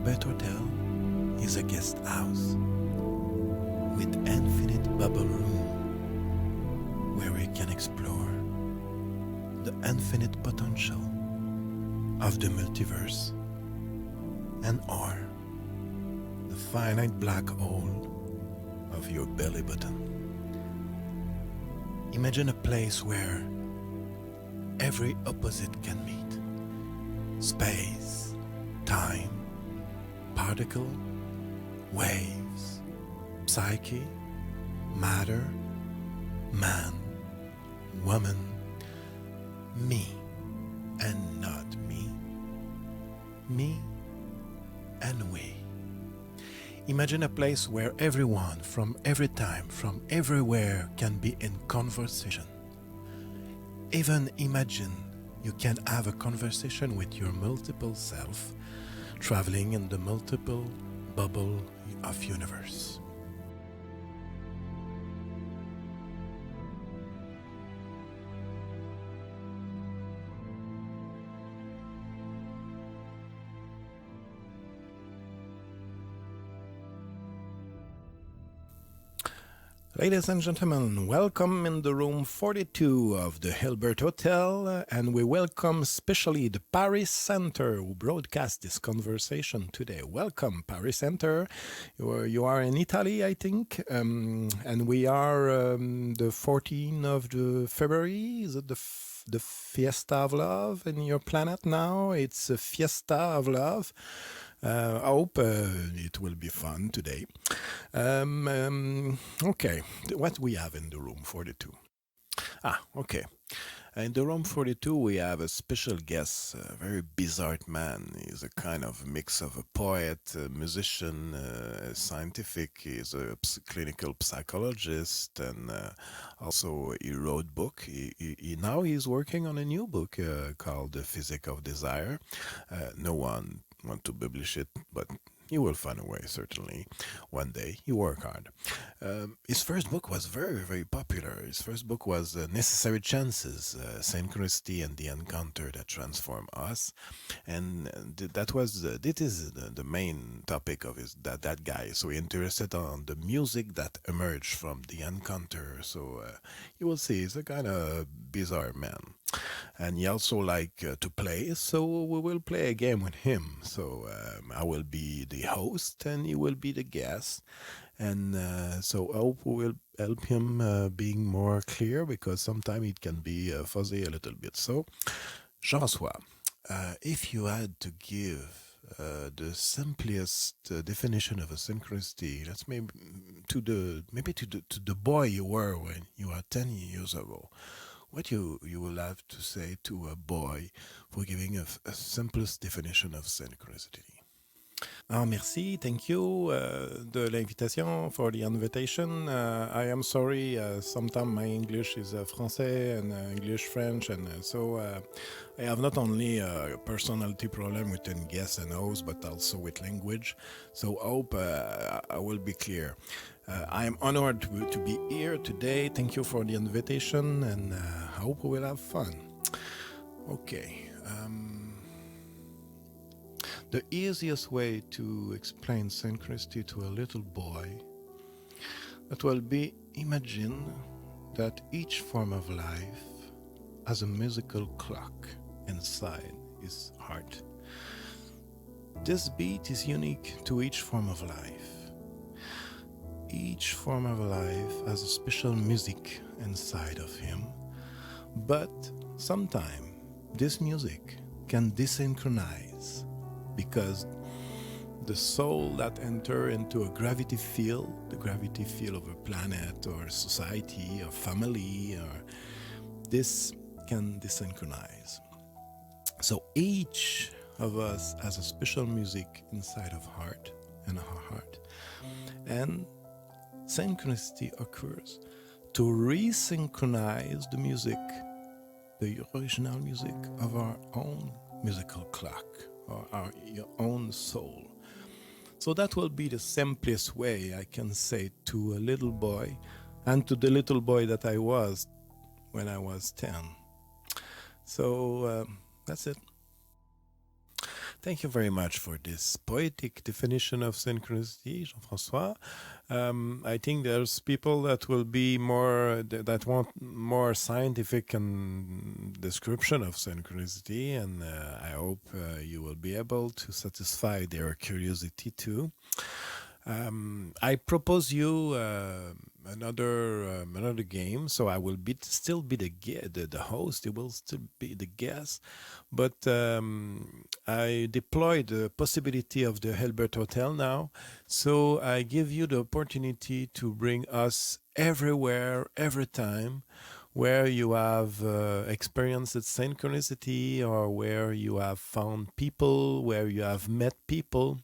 Hilbert Hotel is a guest house with infinite bubble room where we can explore the infinite potential of the multiverse and or the finite black hole of your belly button. Imagine a place where every opposite can meet. Space, time, particle, waves, psyche, matter, man, woman, me and not me and we. Imagine a place where everyone from every time, from everywhere can be in conversation. Even imagine you can have a conversation with your multiple self, traveling in the multiple bubble of universe. Ladies and gentlemen, welcome in the room 42 of the Hilbert Hotel, and we welcome especially the Paris Center who broadcast this conversation today. Welcome, Paris Center. You are in Italy, I think, and we are the 14th of the February. Is it the Fiesta of Love in your planet now? It's a Fiesta of Love. I hope it will be fun today. Okay, what we have in the room 42? Okay. In the room 42, we have a special guest, a very bizarre man. He's a kind of mix of a poet, a musician, scientific. He's a clinical psychologist, and also he wrote book. Now he's working on a new book called The Physics of Desire. No one want to publish it, but you will find a way, certainly, one day. You work hard. His first book was very, very popular. His first book was Necessary Chances, Synchronicity and the Encounter That Transform Us. And this is the main topic of that guy. So he interested on the music that emerged from the encounter. So you will see, he's a kind of bizarre man. And he also like to play, so we will play a game with him. So I will be the host and he will be the guest. And so I hope we will help him being more clear, because sometimes it can be fuzzy a little bit. So, Jean-Francois, if you had to give the simplest definition of a synchronicity, that's maybe to the boy you were when you were 10 years ago, what you will have to say to a boy for giving a simplest definition of synchronicity? Merci, thank you de l'invitation, for the invitation. I am sorry, sometimes my English is Français and English French, and so I have not only a personality problem with guests and hosts, but also with language. So I hope I will be clear. I am honored to be here today. Thank you for the invitation, and I hope we will have fun. Okay. The easiest way to explain synchronicity to a little boy, that will be, imagine that each form of life has a musical clock inside his heart. This beat is unique to each form of life. Each form of life has a special music inside of him, but sometimes this music can desynchronize, because the soul that enter into a gravity field, the gravity field of a planet or a society or family, or this can desynchronize. So each of us has a special music inside of heart and our heart, and synchronicity occurs to resynchronize the music, the original music of our own musical clock, or your own soul. So that will be the simplest way I can say to a little boy, and to the little boy that I was when I was 10. So that's it. Thank you very much for this poetic definition of synchronicity, Jean-Francois. I think there's people that will be that want more scientific description of synchronicity, and I hope you will be able to satisfy their curiosity too. I propose you another game. So I will still be the host. It will still be the guest, but I deployed the possibility of the Hilbert Hotel now. So I give you the opportunity to bring us everywhere, every time, where you have experienced synchronicity, or where you have found people, where you have met people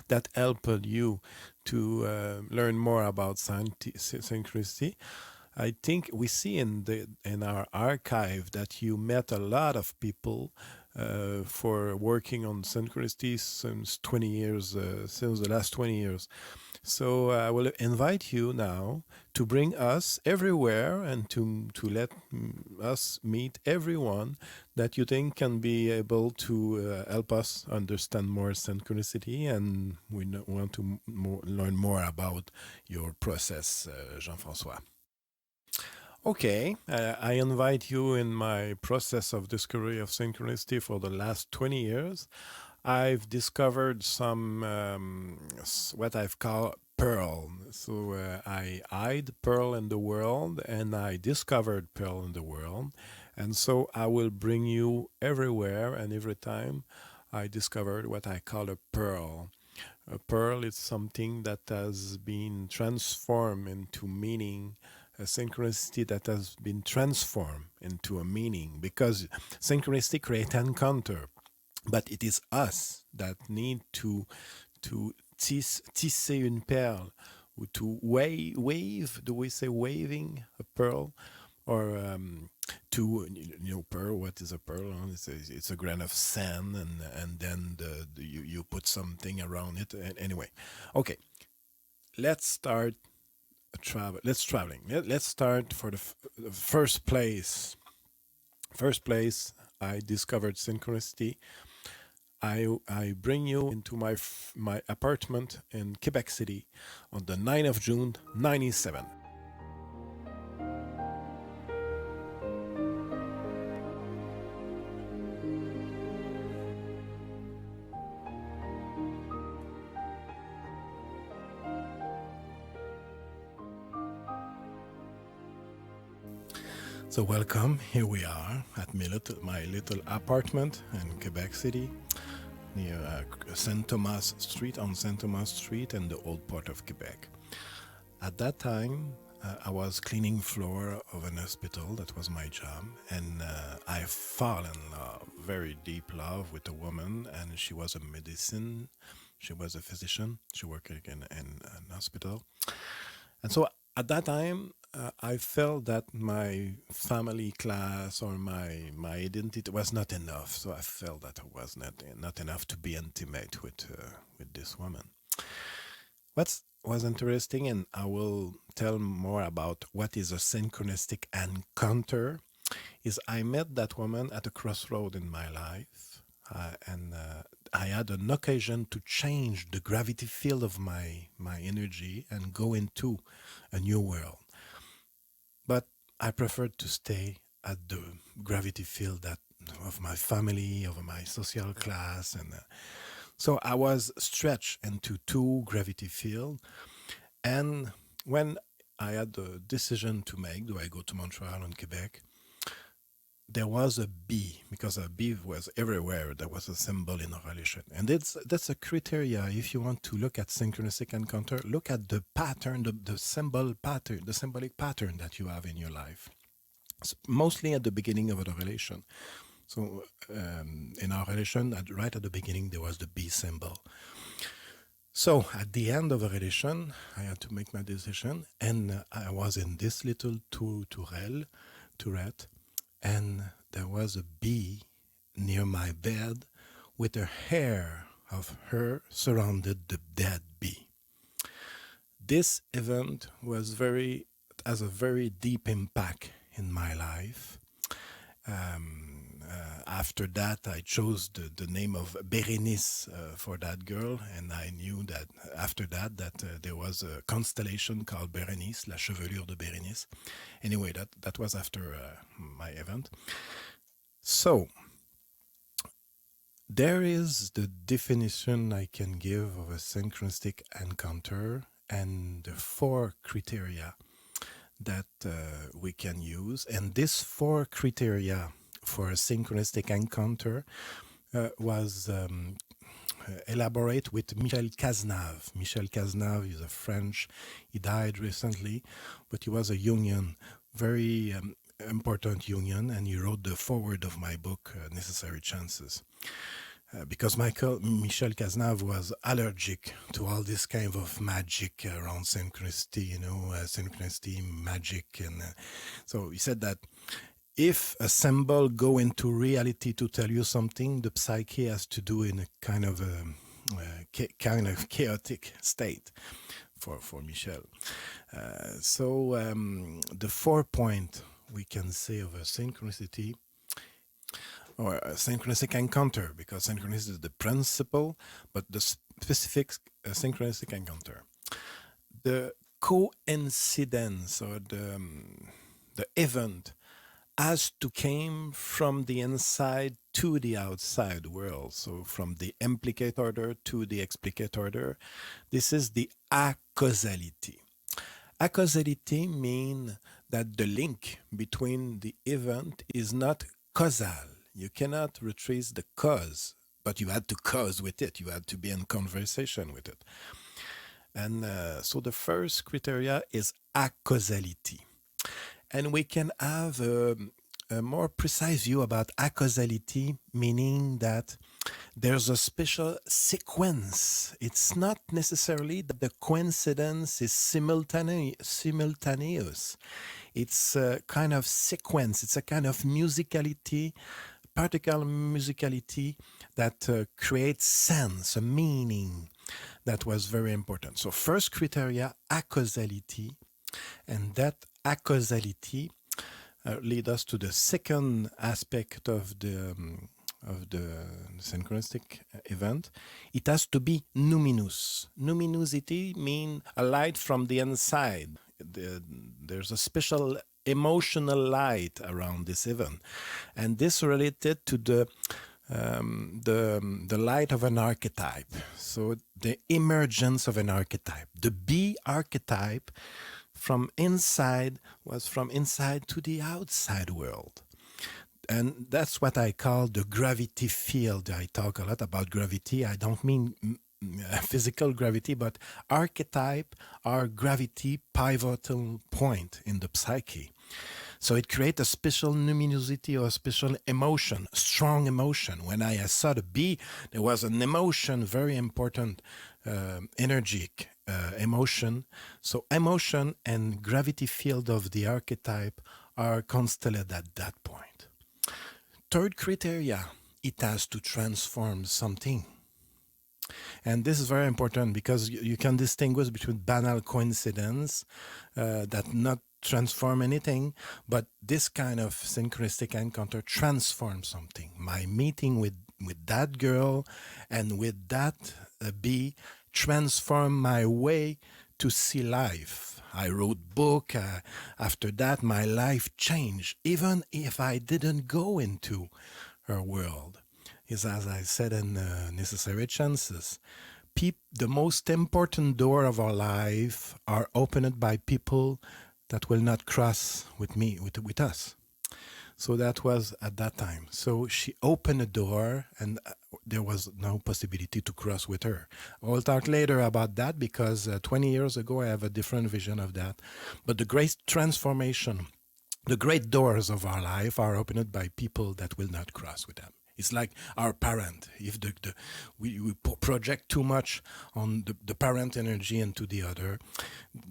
that helped you to learn more about synchronicity. I think we see in our archive that you met a lot of people for working on synchronicity since 20 years, since the last 20 years. So I will invite you now to bring us everywhere and to let us meet everyone that you think can be able to help us understand more synchronicity, and we want to learn more about your process, Jean-Francois. Okay, I invite you in my process of discovery of synchronicity for the last 20 years. I've discovered some what I've called pearl. So I hide pearl in the world, and I discovered pearl in the world. And so I will bring you everywhere and every time I discovered what I call a pearl. A pearl is something that has been transformed into meaning, a synchronicity that has been transformed into a meaning, because synchronicity creates encounter, but it is us that need to tisser une perle, or to wave. Do we say waving a pearl, or to pearl? What is a pearl? It's a grain of sand, and then you put something around it. And anyway, okay, let's start travel. Let's traveling. Let's start for the first place. First place I discovered synchronicity. I bring you into my apartment in Quebec City on the 9th of June, 97. So welcome. Here we are at my little apartment in Quebec City, near Saint Thomas Street, on Saint Thomas Street, in the old part of Quebec. At that time, I was cleaning floor of an hospital. That was my job, and I fall in love, very deep love, with a woman, and she was a medicine. She was a physician. She worked in an hospital, and so at that time, I felt that my family class or my identity was not enough. So I felt that I was not enough to be intimate with this woman. What was interesting, and I will tell more about what is a synchronistic encounter, is I met that woman at a crossroad in my life, and I had an occasion to change the gravity field of my energy and go into a new world. But I preferred to stay at the gravity field that of my family, of my social class, and so I was stretched into two gravity field. And when I had the decision to make, do I go to Montreal and Quebec? There was a bee, because a bee was everywhere. There was a symbol in a relation, and that's a criteria. If you want to look at synchronistic encounter, look at the pattern, the symbol pattern, the symbolic pattern that you have in your life. It's mostly at the beginning of the relation. So in our relation, right at the beginning, there was the bee symbol. So at the end of the relation, I had to make my decision, and I was in this little tourette, and there was a bee near my bed with a hair of her surrounded the dead bee. This event has a very deep impact in my life. After that, I chose the name of Berenice for that girl, and I knew that after that there was a constellation called Berenice, La Chevelure de Berenice. Anyway, that was after my event. So there is the definition I can give of a synchronistic encounter and the four criteria that we can use. And these four criteria for a synchronistic encounter was elaborate with Michel Cazenave. Michel Cazenave is a French. He died recently, but he was a Jungian, very important Jungian, and he wrote the foreword of my book, Necessary Chances. Because Michel Cazenave was allergic to all this kind of magic around synchronicity, synchronicity, magic. And so he said that if a symbol go into reality to tell you something, the psyche has to do in a kind of chaotic state for Michel. So the 4 point we can say of a synchronicity or a synchronistic encounter, because synchronicity is the principle, but the specific synchronistic encounter. The coincidence or the event has to came from the inside to the outside world. So from the implicate order to the explicate order. This is the acausality. Acausality means that the link between the event is not causal. You cannot retrace the cause, but you had to cause with it. You had to be in conversation with it. And so the first criteria is acausality. And we can have a more precise view about acausality, meaning that there's a special sequence. It's not necessarily that the coincidence is simultaneous. It's a kind of sequence. It's a kind of musicality, particular musicality that creates sense, a meaning that was very important. So first criteria, acausality, and that acausality lead us to the second aspect of the synchronistic event. It has to be numinous. Numinosity means a light from the inside. There's a special emotional light around this event, and this related to the light of an archetype. So the emergence of an archetype, the B archetype from inside was from inside to the outside world. And that's what I call the gravity field. I talk a lot about gravity. I don't mean physical gravity, but archetype are gravity pivotal point in the psyche. So it creates a special luminosity or a special emotion, strong emotion. When I saw the bee, there was an emotion, very important, energetic emotion. So emotion and gravity field of the archetype are constellated at that point. Third criteria, it has to transform something. And this is very important because you can distinguish between banal coincidence that not transform anything, but this kind of synchronistic encounter transforms something. My meeting with that girl and with that bee transformed my way to see life. I wrote book. After that, my life changed, even if I didn't go into her world. Is as I said in Necessary Chances, the most important door of our life are opened by people that will not cross with me, with us. So that was at that time. So she opened a door and there was no possibility to cross with her. I'll talk later about that because 20 years ago I have a different vision of that. But the great transformation, the great doors of our life are opened by people that will not cross with them. It's like our parent. If we project too much on the parent energy into the other,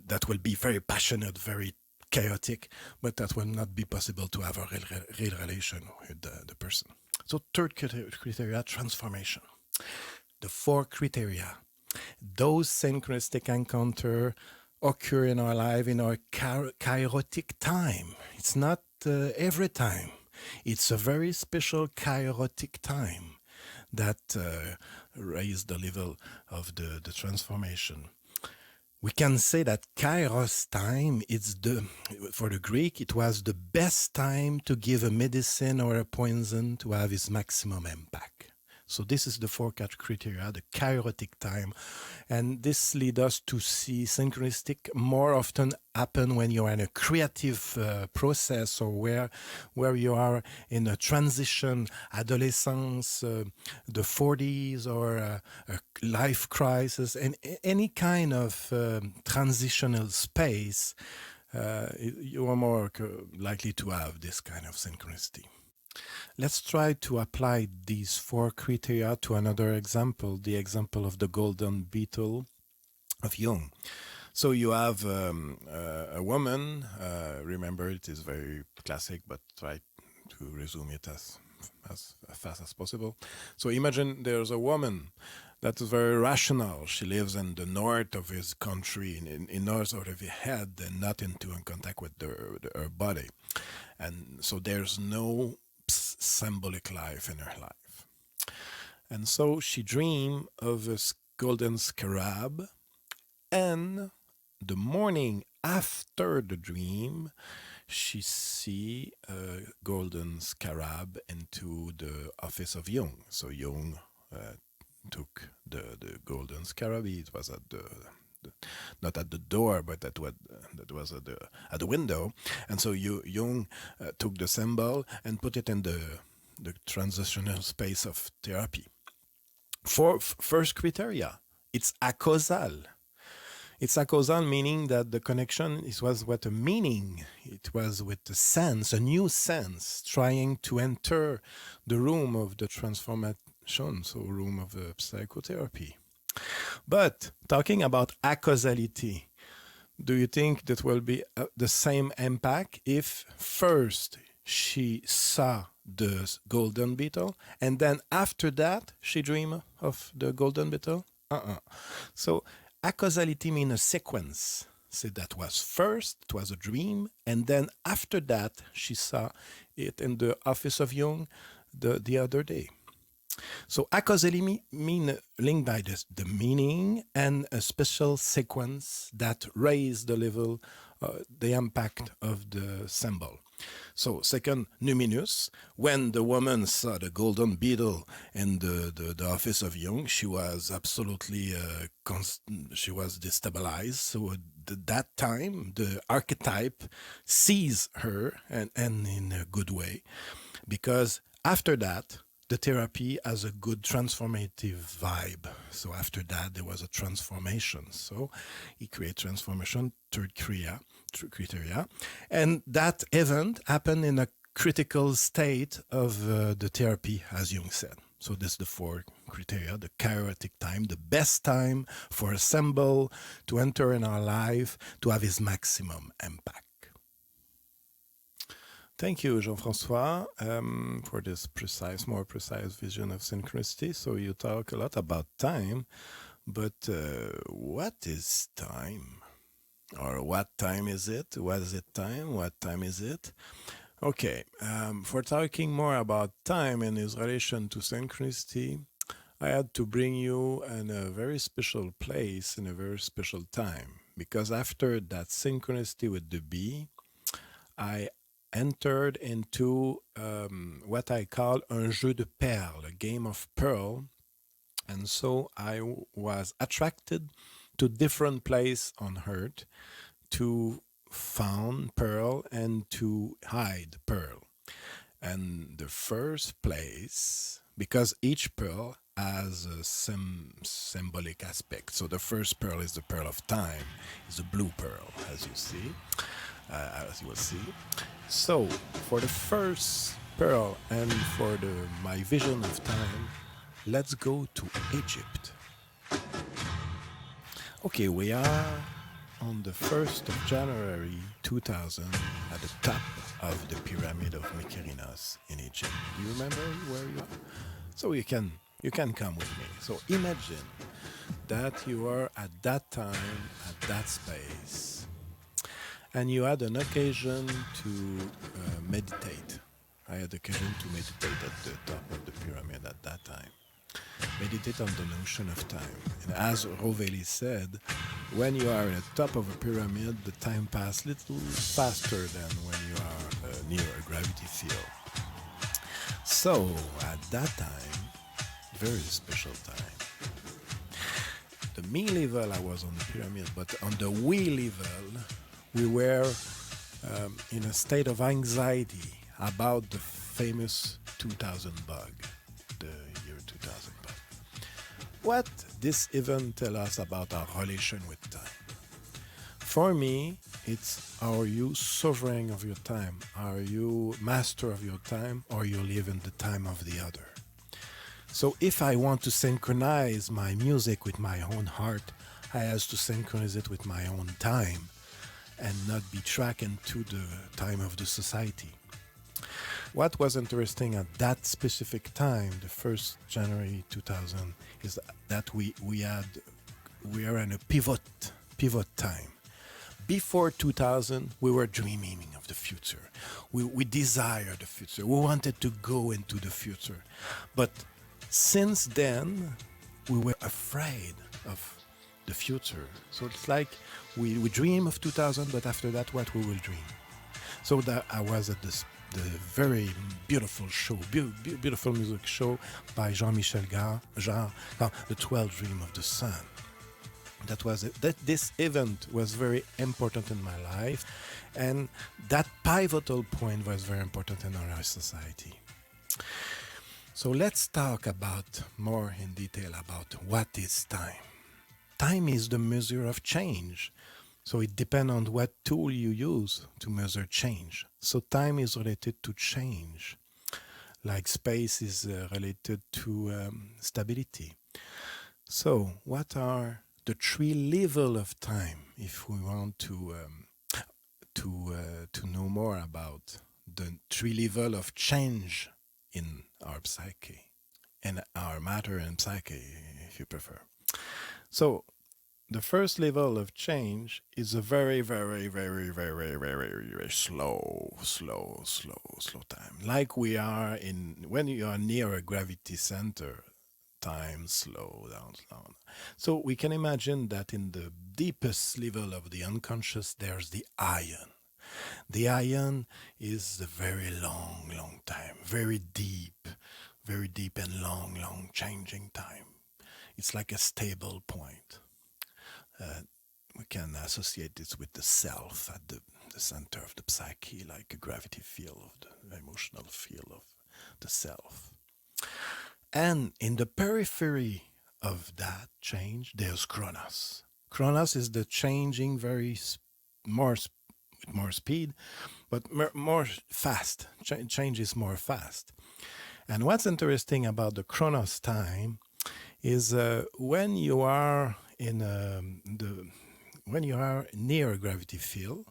that will be very passionate, very chaotic, but that will not be possible to have a real relation with the person. So third criteria, transformation. The four criteria, those synchronistic encounter occur in our life in our chaotic time. It's not every time. It's a very special chaotic time that raised the level of the transformation. We can say that Kairos time, for the Greek, it was the best time to give a medicine or a poison to have its maximum impact. So this is the four criteria, the kairotic time. And this leads us to see synchronistic more often happen when you are in a creative process, or where you are in a transition, adolescence, the 40s, or a life crisis, and any kind of transitional space, you are more likely to have this kind of synchronicity. Let's try to apply these four criteria to another example, the example of the golden beetle of Jung. So you have a woman, remember it is very classic, but try to resume it as fast as possible. So imagine there's a woman that is very rational. She lives in the north of his country, in north of his head, and not in contact with her body. And so there's no symbolic life in her life. And so she dreamed of a golden scarab, and the morning after the dream, she see a golden scarab into the office of Jung. So Jung took the golden scarab. It was at the not at the door, but that was at the window. And so Jung took the symbol and put it in the transitional space of therapy. For first criteria, it's acausal. It's acausal, meaning that the connection was with a meaning. It was with a sense, a new sense, trying to enter the room of the transformation, so room of the psychotherapy. But talking about acausality, do you think that will be the same impact if first she saw the golden beetle and then after that she dreamed of the golden beetle? So acausality means a sequence. So that was first, it was a dream, and then after that she saw it in the office of Jung the other day. So acausality mean linked by the meaning and a special sequence that raise the level, the impact of the symbol. So second, numinous. When the woman saw the golden beetle in the office of Jung, she was absolutely she was destabilized. So that time, the archetype sees her, and in a good way, because after that, the therapy has a good transformative vibe. So after that, there was a transformation. So he created transformation, third criteria. And that event happened in a critical state of the therapy, as Jung said. So this is the four criteria, the chaotic time, the best time for a symbol to enter in our life to have its maximum impact. Thank you, Jean-Francois, for this more precise vision of synchronicity. So you talk a lot about time, but what is time? Or what time is it? What is it time? What time is it? Okay, for talking more about time and its relation to synchronicity, I had to bring you in a very special place in a very special time. Because after that synchronicity with the bee, I entered into what I call un jeu de perles, a game of pearl. And so I was attracted to different places on earth to found pearl and to hide pearl. And the first place, because each pearl has a symbolic aspect. So the first pearl is the pearl of time, is a blue pearl, as you see, as you will see. So for the first pearl and for my vision of time, let's go to Egypt. Okay, we are on the 1st of January 2000 at the top of the pyramid of Mykerinos in Egypt. Do you remember where you are? So you can come with me. So imagine that you are at that time, at that space, and you had an occasion to meditate. I had occasion to meditate at the top of the pyramid at that time. Meditate on the notion of time. And as Rovelli said, when you are at the top of a pyramid, the time passes a little faster than when you are near a gravity field. So, at that time, very special time, the me level I was on the pyramid, but on the we level, we were in a state of anxiety about the famous 2000 bug, the year 2000 bug. What this event tell us about our relation with time? For me, it's, are you sovereign of your time? Are you master of your time, or you live in the time of the other? So if I want to synchronize my music with my own heart, I have to synchronize it with my own time and not be tracked into the time of the society. What was interesting at that specific time, the 1st January 2000, is that we are in a pivot time. Before 2000, we were dreaming of the future. We desired the future. We wanted to go into the future. But since then, we were afraid of the future. So it's like we dream of 2000, but after that, what we will dream. So that I was at the very beautiful show, beautiful music show by Jean-Michel Jarre, The 12th Dream of the Sun. That was it. This event was very important in my life, and that pivotal point was very important in our society. So let's talk about more in detail about what is time. Time is the measure of change. So it depends on what tool you use to measure change. So time is related to change, like space is related to stability. So what are the three levels of time if we want to know more about the three levels of change in our psyche and our matter and psyche, if you prefer. So the first level of change is a very, very, very, very, very, very slow time. Like we are in, when you are near a gravity center, time slow down, slow down. So we can imagine that in the deepest level of the unconscious, there's the ion. The ion is a very long time, very deep and long changing time. It's like a stable point. We can associate this with the self at the center of the psyche, like a gravity field of the emotional field of the self. And in the periphery of that change, there's Chronos. Chronos is the changing more with more speed, but more fast. Change is more fast. And what's interesting about the Chronos time is when you are in when you are near a gravity field,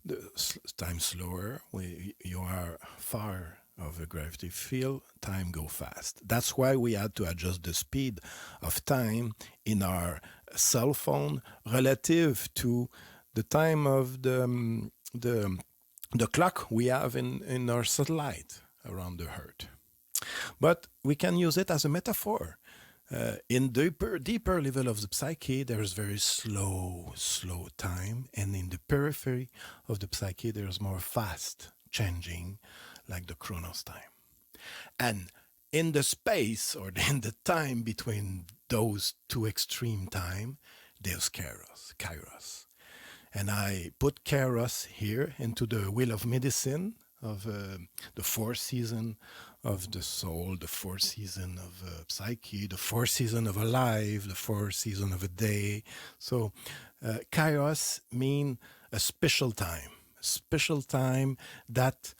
the time slower. When you are far of a gravity field, time go fast. That's why we had to adjust the speed of time in our cell phone relative to the time of the clock we have in our satellite around the Earth. But we can use it as a metaphor. In deeper level of the psyche, there is very slow time, and in the periphery of the psyche, there is more fast changing, like the Chronos time. And in the space or in the time between those two extreme time, there's Kairos. And I put Kairos here into the wheel of medicine of the four season of the soul, the four season of psyche, the four season of a life, the four season of a day. So Kairos mean a special time that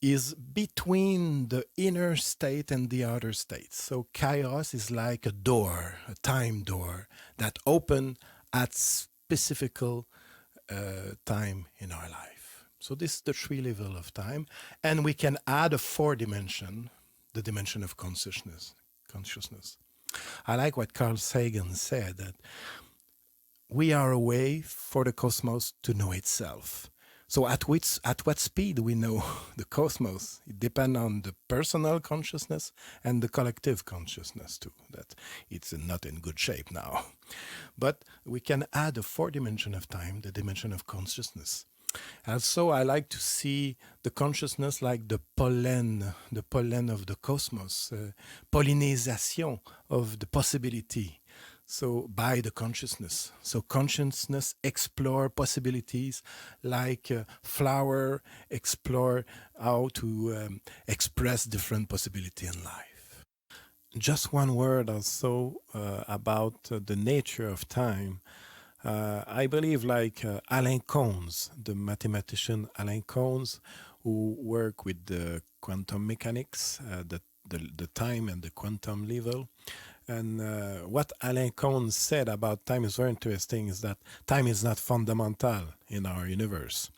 is between the inner state and the outer state. So Kairos is like a door, a time door that open at specific time in our life. So this is the three level of time, and we can add a four dimension, the dimension of consciousness. I like what Carl Sagan said, that we are a way for the cosmos to know itself. So at what speed we know the cosmos? It depends on the personal consciousness and the collective consciousness too. That it's not in good shape now. But we can add a fourth dimension of time, the dimension of consciousness. Also, I like to see the consciousness like the pollen of the cosmos, pollinisation of the possibility. So by the consciousness. So consciousness explore possibilities like flower explore how to express different possibility in life. Just one word also about the nature of time. I believe like Alain Connes, the mathematician Alain Connes, who work with the quantum mechanics, the time and the quantum level. And what Alain Connes said about time is very interesting, is that time is not fundamental in our universe.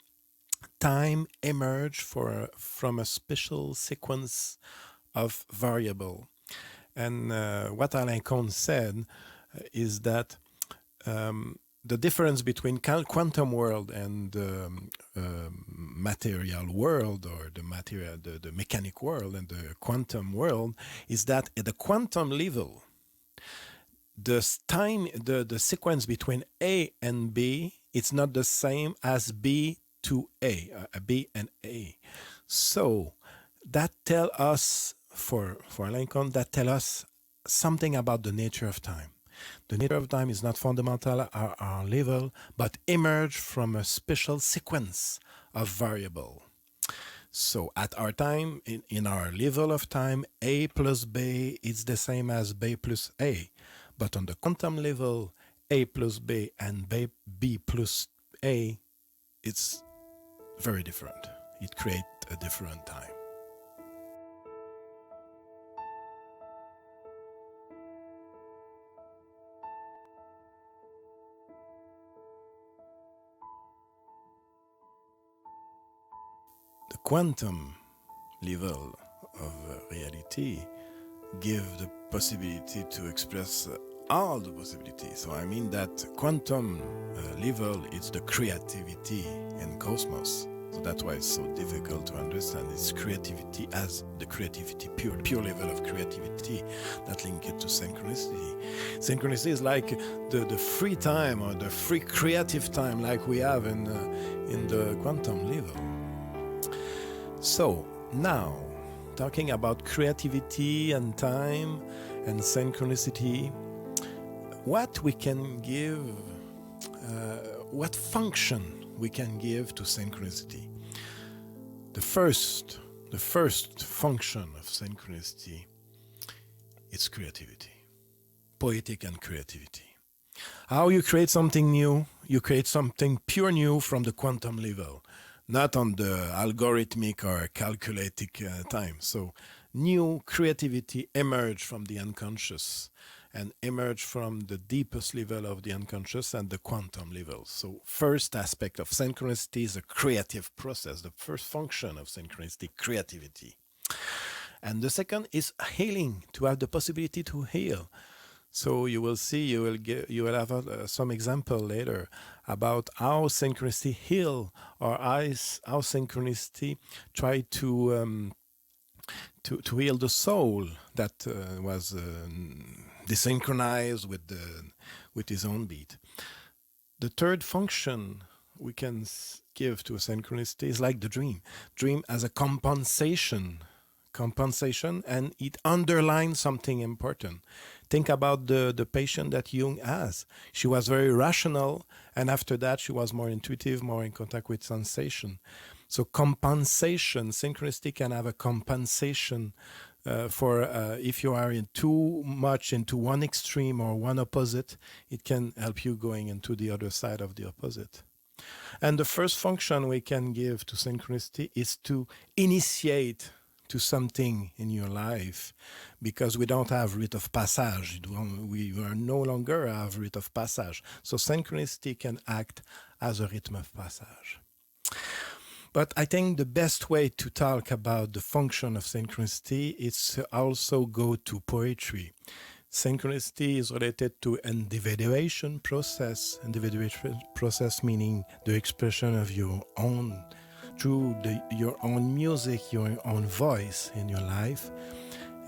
Time emerged from a special sequence of variable. And what Alain Connes said is that the difference between quantum world and material world, or the mechanic world and the quantum world, is that at the quantum level, the sequence between A and B, it's not the same as B to A, B and A. So that tell us, for Lincoln, that tell us something about the nature of time. The nature of time is not fundamental at our level, but emerge from a special sequence of variable. So at our time, in our level of time, A plus B is the same as B plus A. But on the quantum level, A plus B and B plus A, it's very different. It creates a different time. The quantum level of reality give the possibility to express all the possibilities. So I mean that quantum level is the creativity in cosmos. So that's why it's so difficult to understand. It's creativity as the creativity, pure level of creativity that link it to synchronicity. Synchronicity is like the free time, or the free creative time like we have in the quantum level. So now, talking about creativity and time and synchronicity, what we can give, what function we can give to synchronicity. The first function of synchronicity is creativity, poetic and creativity. How you create something new, you create something pure new from the quantum level, not on the algorithmic or calculated time. So new creativity emerge from the unconscious and emerge from the deepest level of the unconscious and the quantum level. So first aspect of synchronicity is a creative process. The first function of synchronicity, creativity. And the second is healing, to have the possibility to heal. So you will see, you will have some example later about how synchronicity heal, or how synchronicity try to heal the soul that was desynchronized with his own beat. The third function we can give to a synchronicity is like the dream as a compensation, and it underlines something important. Think about the patient that Jung has. She was very rational, and after that she was more intuitive, more in contact with sensation. So compensation, synchronicity can have a compensation for if you are in too much into one extreme or one opposite, it can help you going into the other side of the opposite. And the first function we can give to synchronicity is to initiate to something in your life, because we don't have rite of passage. We are no longer have rite of passage. So synchronicity can act as a rhythm of passage. But I think the best way to talk about the function of synchronicity is to also go to poetry. Synchronicity is related to individuation process. Individuation process meaning the expression of your own through your own music, your own voice in your life.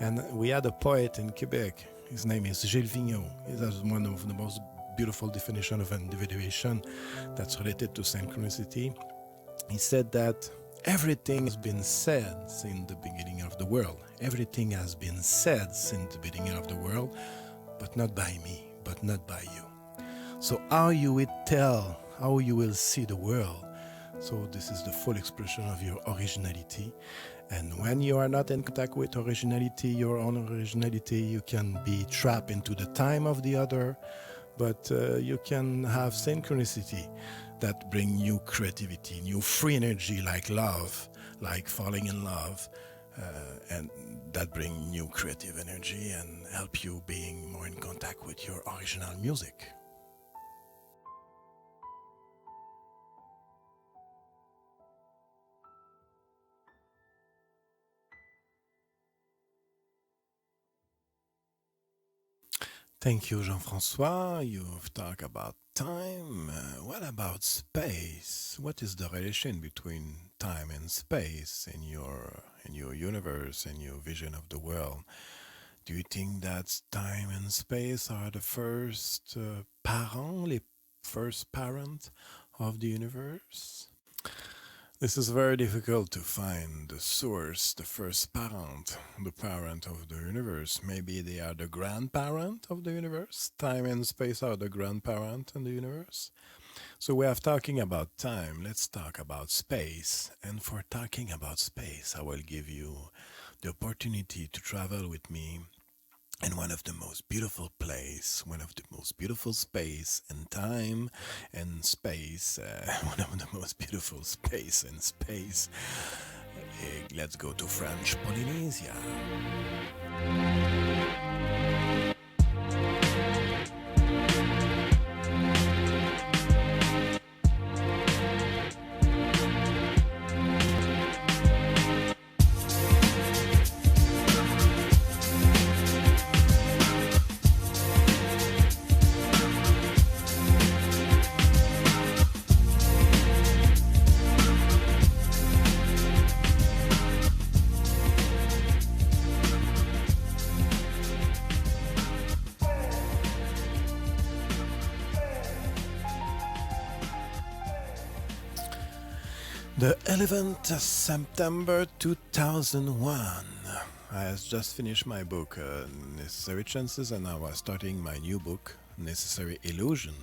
And we had a poet in Quebec. His name is Gilles Vigneault. That's one of the most beautiful definition of individuation that's related to synchronicity. He said that everything has been said since the beginning of the world. Everything has been said since the beginning of the world, but not by me, but not by you. So how you will tell, how you will see the world. So this is the full expression of your originality. And when you are not in contact with originality, your own originality, you can be trapped into the time of the other, but you can have synchronicity that bring new creativity, new free energy like love, like falling in love, and that bring new creative energy and help you being more in contact with your original music. Thank you, Jean-Francois. You've talked about time. What about space? What is the relation between time and space in your universe and your vision of the world? Do you think that time and space are the first les first parent of the universe? This is very difficult to find the source, the first parent, the parent of the universe. Maybe they are the grandparent of the universe. Time and space are the grandparent in the universe. So we are talking about time. Let's talk about space. And for talking about space, I will give you the opportunity to travel with me in one of the most beautiful place, one of the most beautiful space and time and space, one of the most beautiful space and space. Let's go to French Polynesia. The 11th of September 2001. I has just finished my book, Necessary Chances, and I was starting my new book, Necessary Illusion,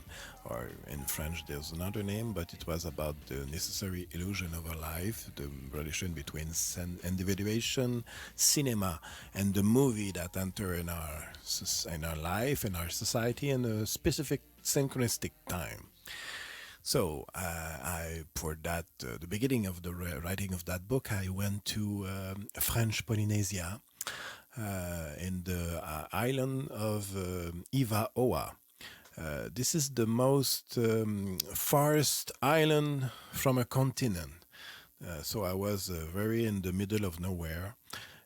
or in French there's another name, but it was about the necessary illusion of a life, the relation between individuation, cinema, and the movie that enter in our life, in our society, in a specific synchronistic time. So for that, the beginning of the writing of that book, I went to French Polynesia in the island of Ivaoa. This is the most farthest island from a continent. So I was very in the middle of nowhere.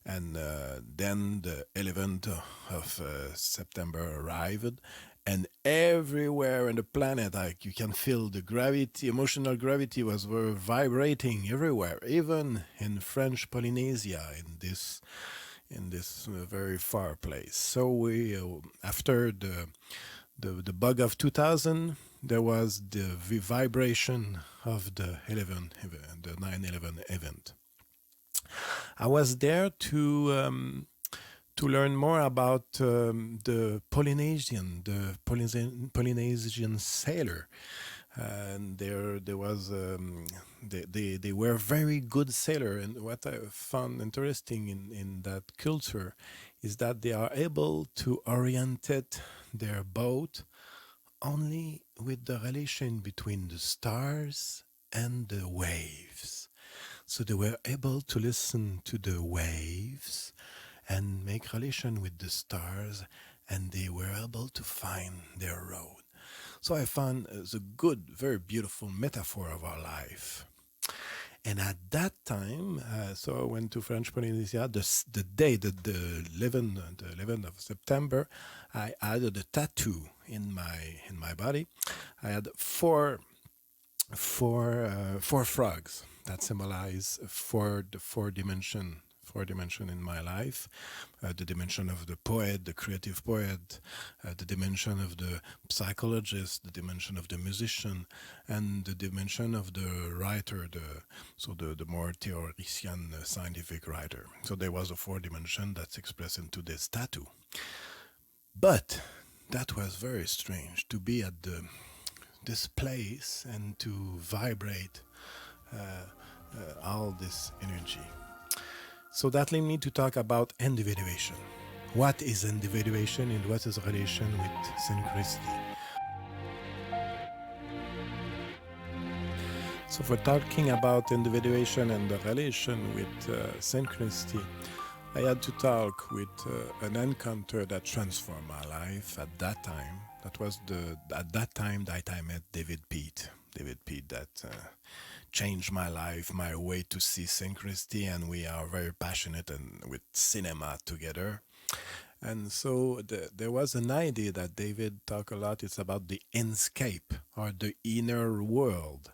And then the 11th of September arrived, and everywhere on the planet, like you can feel the gravity, emotional gravity was vibrating everywhere, even in French Polynesia, in this very far place. So we, after the bug of 2000, there was the vibration of the 9/11 event. I was there to learn more about the Polynesian sailor. And there was they were very good sailor. And what I found interesting in that culture is that they are able to orientate their boat only with the relation between the stars and the waves. So they were able to listen to the waves and make relation with the stars, and they were able to find their road. So I found it's a good, very beautiful metaphor of our life. And at that time, so I went to French Polynesia. The day, the 11th of September, I added a tattoo in my body. I had four frogs that symbolize four dimension in my life, the dimension of the poet, the creative poet, the dimension of the psychologist, the dimension of the musician, and the dimension of the writer, the more theoretician scientific writer. So there was a four dimension that's expressed into this tattoo. But that was very strange to be at this place and to vibrate all this energy. So that led me to talk about individuation. What is individuation and what is relation with synchronicity? So for talking about individuation and the relation with synchronicity, I had to talk with an encounter that transformed my life at that time. That was at that time that I met David Pete. David Pete that changed my life, my way to see synchronicity, and we are very passionate and with cinema together. And so there was an idea that David talked a lot. It's about the inscape or the inner world.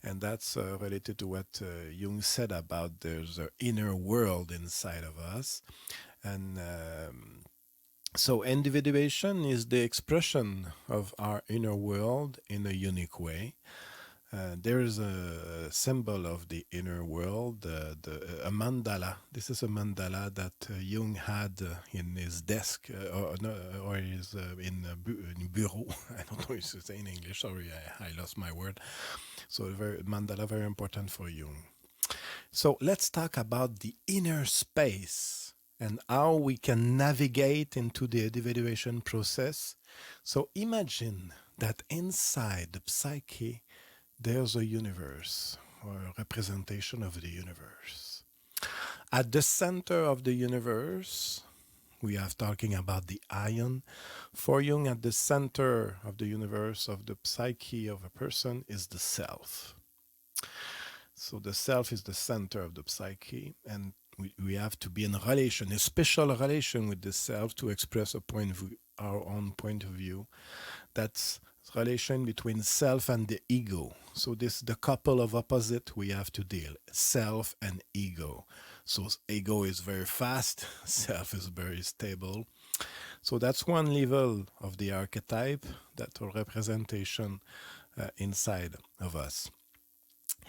And that's related to what Jung said about there's an inner world inside of us. And so individuation is the expression of our inner world in a unique way. There is a symbol of the inner world, a mandala. This is a mandala that Jung had in his desk or his in bureau. I don't know if you say in English. Sorry, I lost my word. So mandala very important for Jung. So let's talk about the inner space and how we can navigate into the individuation process. So imagine that inside the psyche there's a universe or a representation of the universe. At the center of the universe, we are talking about the ion. For Jung, at the center of the universe, of the psyche of a person, is the self. So the self is the center of the psyche, and we have to be in a relation, a special relation with the self to express our own point of view. That's relation between self and the ego. So this the couple of opposite we have to deal, self and ego. So ego is very fast, self is very stable. So that's one level of the archetype, that representation inside of us.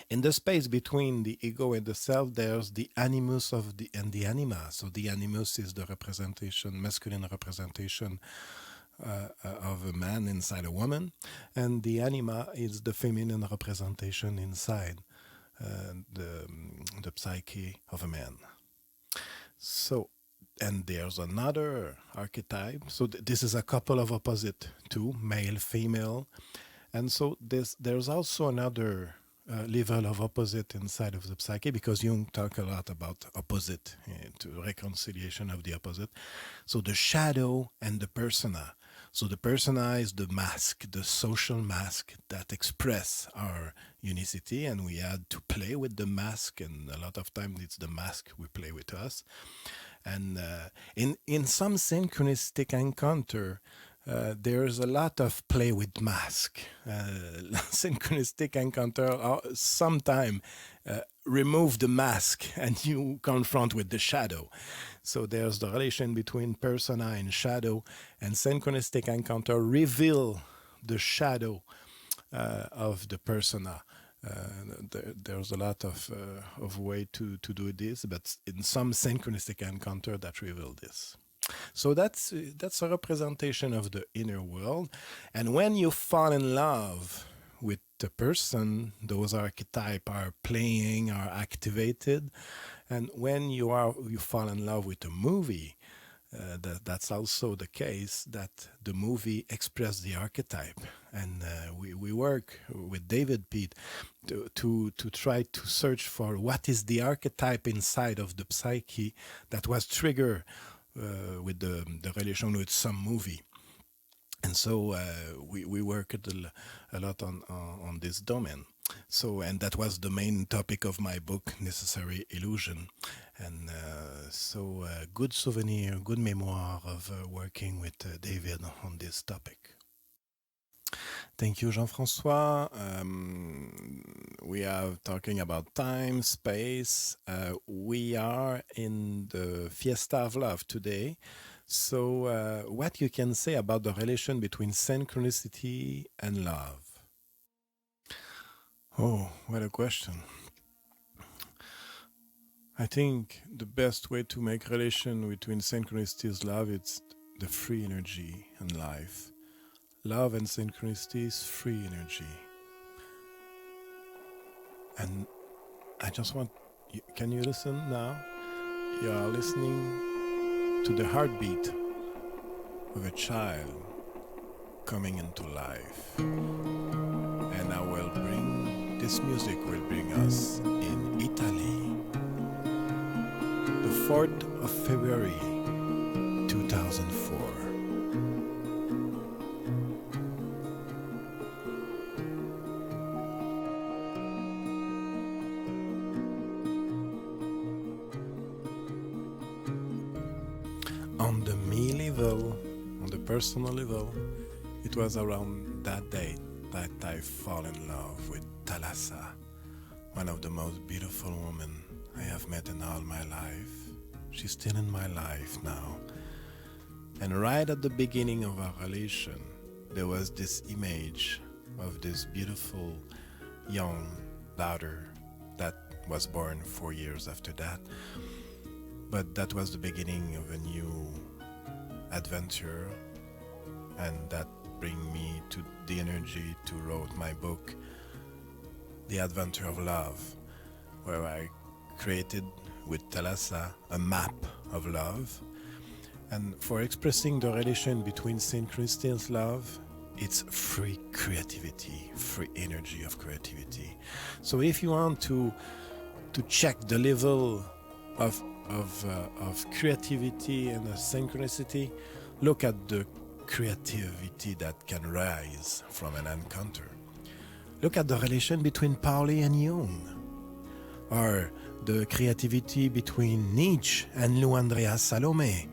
In the space between the ego and the self, there's the animus and the anima. So the animus is the representation, masculine representation of a man inside a woman, and the anima is the feminine representation inside the psyche of a man. So, and there's another archetype. So this is a couple of opposite too, male, female, and so there's also another level of opposite inside of the psyche, because Jung talked a lot about opposite, to reconciliation of the opposite. So the shadow and the persona. So the persona is the mask, the social mask that express our unicity, and we had to play with the mask, and a lot of times it's the mask we play with us. And in some synchronistic encounter, there's a lot of play with mask. Synchronistic encounter sometimes remove the mask and you confront with the shadow. So there's the relation between persona and shadow, and synchronistic encounter reveal the shadow of the persona. There's a lot of way to do this, but in some synchronistic encounter that reveal this. So that's a representation of the inner world. And when you fall in love with the person, those archetypes are playing, are activated. And when you fall in love with a movie, that's also the case, that the movie expresses the archetype. And we work with David Pete to try to search for what is the archetype inside of the psyche that was triggered with the relation with some movie. And so we worked a lot on this domain. And that was the main topic of my book, Necessary Illusion. And good souvenir, good memoir of working with David on this topic. Thank you, Jean-Francois. We are talking about time, space. We are in the Fiesta of Love today. So, what you can say about the relation between synchronicity and love? Oh, what a question. I think the best way to make relation between synchronicity is love. It's the free energy in life. Love and synchronicity is free energy. And I just want, can you listen now? You are listening to the heartbeat of a child coming into life. And this music will bring us in Italy. The 4th of February, 2004. On the me level, on the personal level, it was around that date that I fall in love with Thalassa, one of the most beautiful women I have met in all my life. She's still in my life now. And right at the beginning of our relation, there was this image of this beautiful young daughter that was born 4 years after that. But that was the beginning of a new adventure, and that bring me to the energy to write my book, The Adventure of Love, where I created with Thalassa a map of love. And for expressing the relation between synchronicity and love, it's free creativity, free energy of creativity. So if you want to check the level of creativity and synchronicity, look at the creativity that can rise from an encounter. Look at the relation between Pauli and Jung, or the creativity between Nietzsche and Lou Andrea Salome,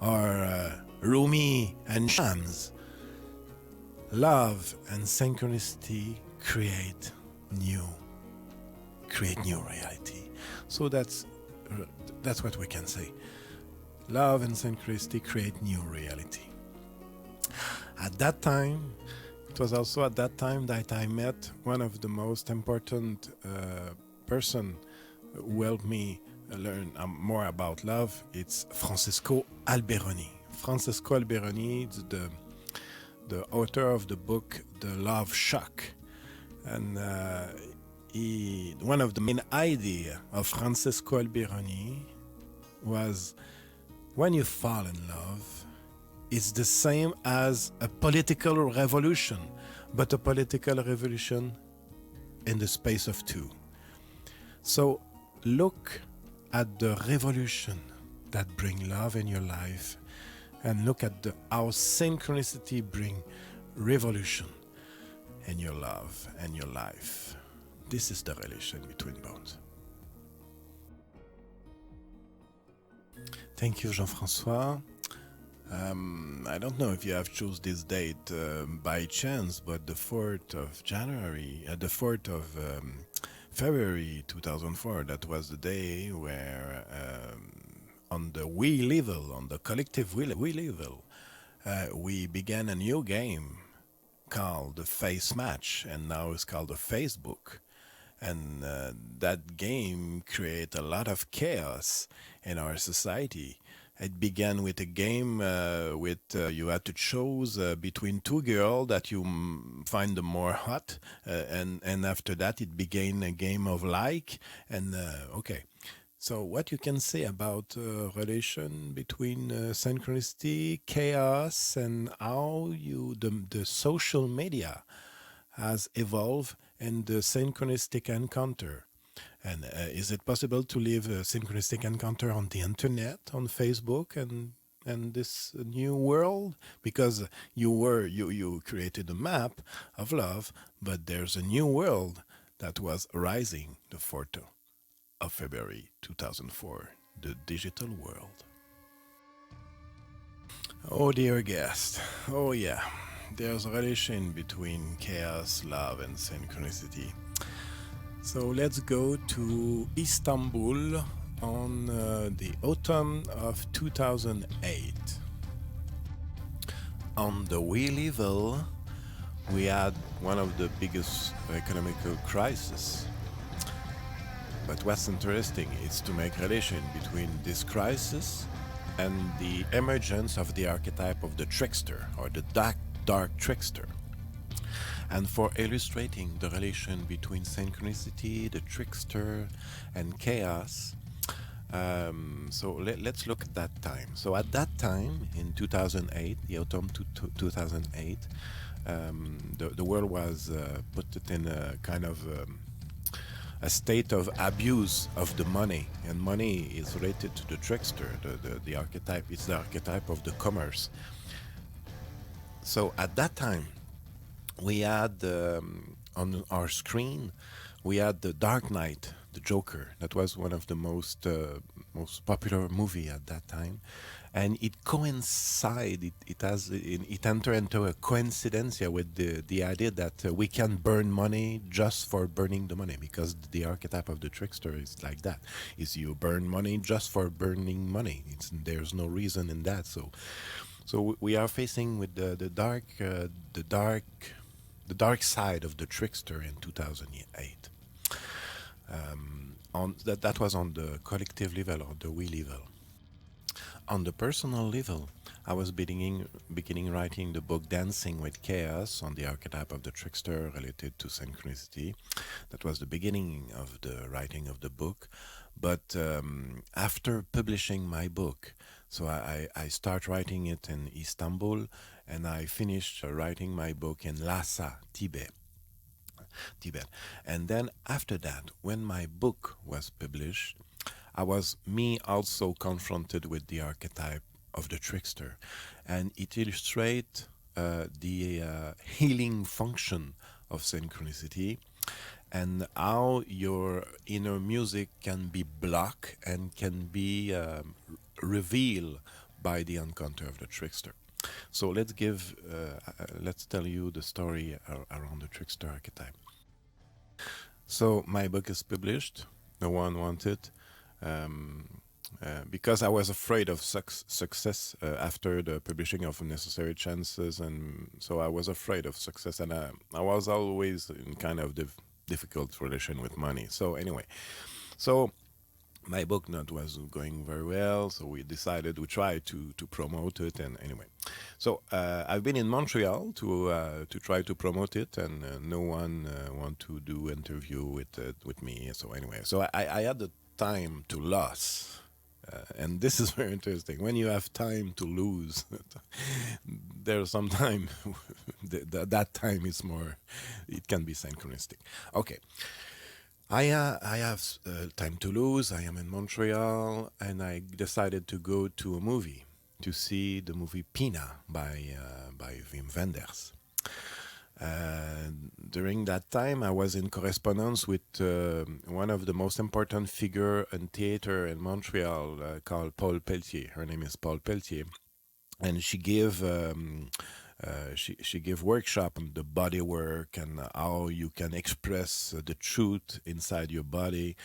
or Rumi and Shams. Love and synchronicity create new reality. So that's what we can say. Love and synchronicity create new reality. At that time, it was also at that time that I met one of the most important person who helped me learn more about love. It's Francesco Alberoni. Francesco Alberoni is the author of the book The Love Shock. And one of the main ideas of Francesco Alberoni was, when you fall in love, it's the same as a political revolution, but a political revolution in the space of two. So look at the revolution that bring love in your life, and look at how synchronicity bring revolution in your love and your life. This is the relation between both. Thank you, Jean-Francois. I don't know if you have chosen this date by chance, but the 4th of February 2004, that was the day where on the we level, on the collective we level, we began a new game called the Face Match, and now it's called the Facebook. And that game created a lot of chaos in our society. It began with a game you had to choose between two girls that you find the more hot, and after that it became a game of like. And okay, so what you can say about relation between synchronicity, chaos, and how the social media has evolved in the synchronistic encounter? And is it possible to live a synchronistic encounter on the internet, on Facebook, and this new world? Because you created a map of love, but there's a new world That was Rising, the 4th of February 2004, the digital world. Oh, dear guest. Oh, yeah. There's a relation between chaos, love, and synchronicity. So let's go to Istanbul on the autumn of 2008. On the wee level, we had one of the biggest economical crises. But what's interesting is to make relation between this crisis and the emergence of the archetype of the trickster or the dark trickster. And for illustrating the relation between synchronicity, the trickster, and chaos, so let's look at that time. So at that time, in 2008, the autumn 2008, the world was put it in a kind of a state of abuse of the money, and money is related to the trickster, the archetype. It's the archetype of the commerce. So at that time, we had on our screen, we had the Dark Knight, the Joker. That was one of the most popular movie at that time, and it coincided. It entered into a coincidence with the idea that we can burn money just for burning the money, because the archetype of the trickster is like that: is you burn money just for burning money. There's no reason in that. So we are facing with the dark side of the trickster in 2008. That was on the collective level or the we level. On the personal level, I was beginning writing the book Dancing with Chaos on the archetype of the trickster related to synchronicity. That was the beginning of the writing of the book. But after publishing my book, so I start writing it in Istanbul, and I finished writing my book in Lhasa, Tibet. And then after that, when my book was published, I was me also confronted with the archetype of the trickster, and it illustrates the healing function of synchronicity and how your inner music can be blocked and can be revealed by the encounter of the trickster. So let's tell you the story around the trickster archetype. So my book is published. No one wanted, um, because I was afraid of success after the publishing of Necessary Chances, and so I was afraid of success, and I was always in kind of difficult relation with money. So anyway, so my book not was going very well, so we tried to promote it, and anyway, so I've been in Montreal to try to promote it, and no one want to do interview with me. So anyway, so I had the time to lose. And this is very interesting. When you have time to lose, there's some time that time is more. It can be synchronistic. Okay, I have time to lose. I am in Montreal, and I decided to go to a movie to see the movie Pina by Wim Wenders. During that time, I was in correspondence with one of the most important figure in theater in Montreal called Paul Pelletier. Her name is Paul Pelletier, and she gave workshop on the body work and how you can express the truth inside your body.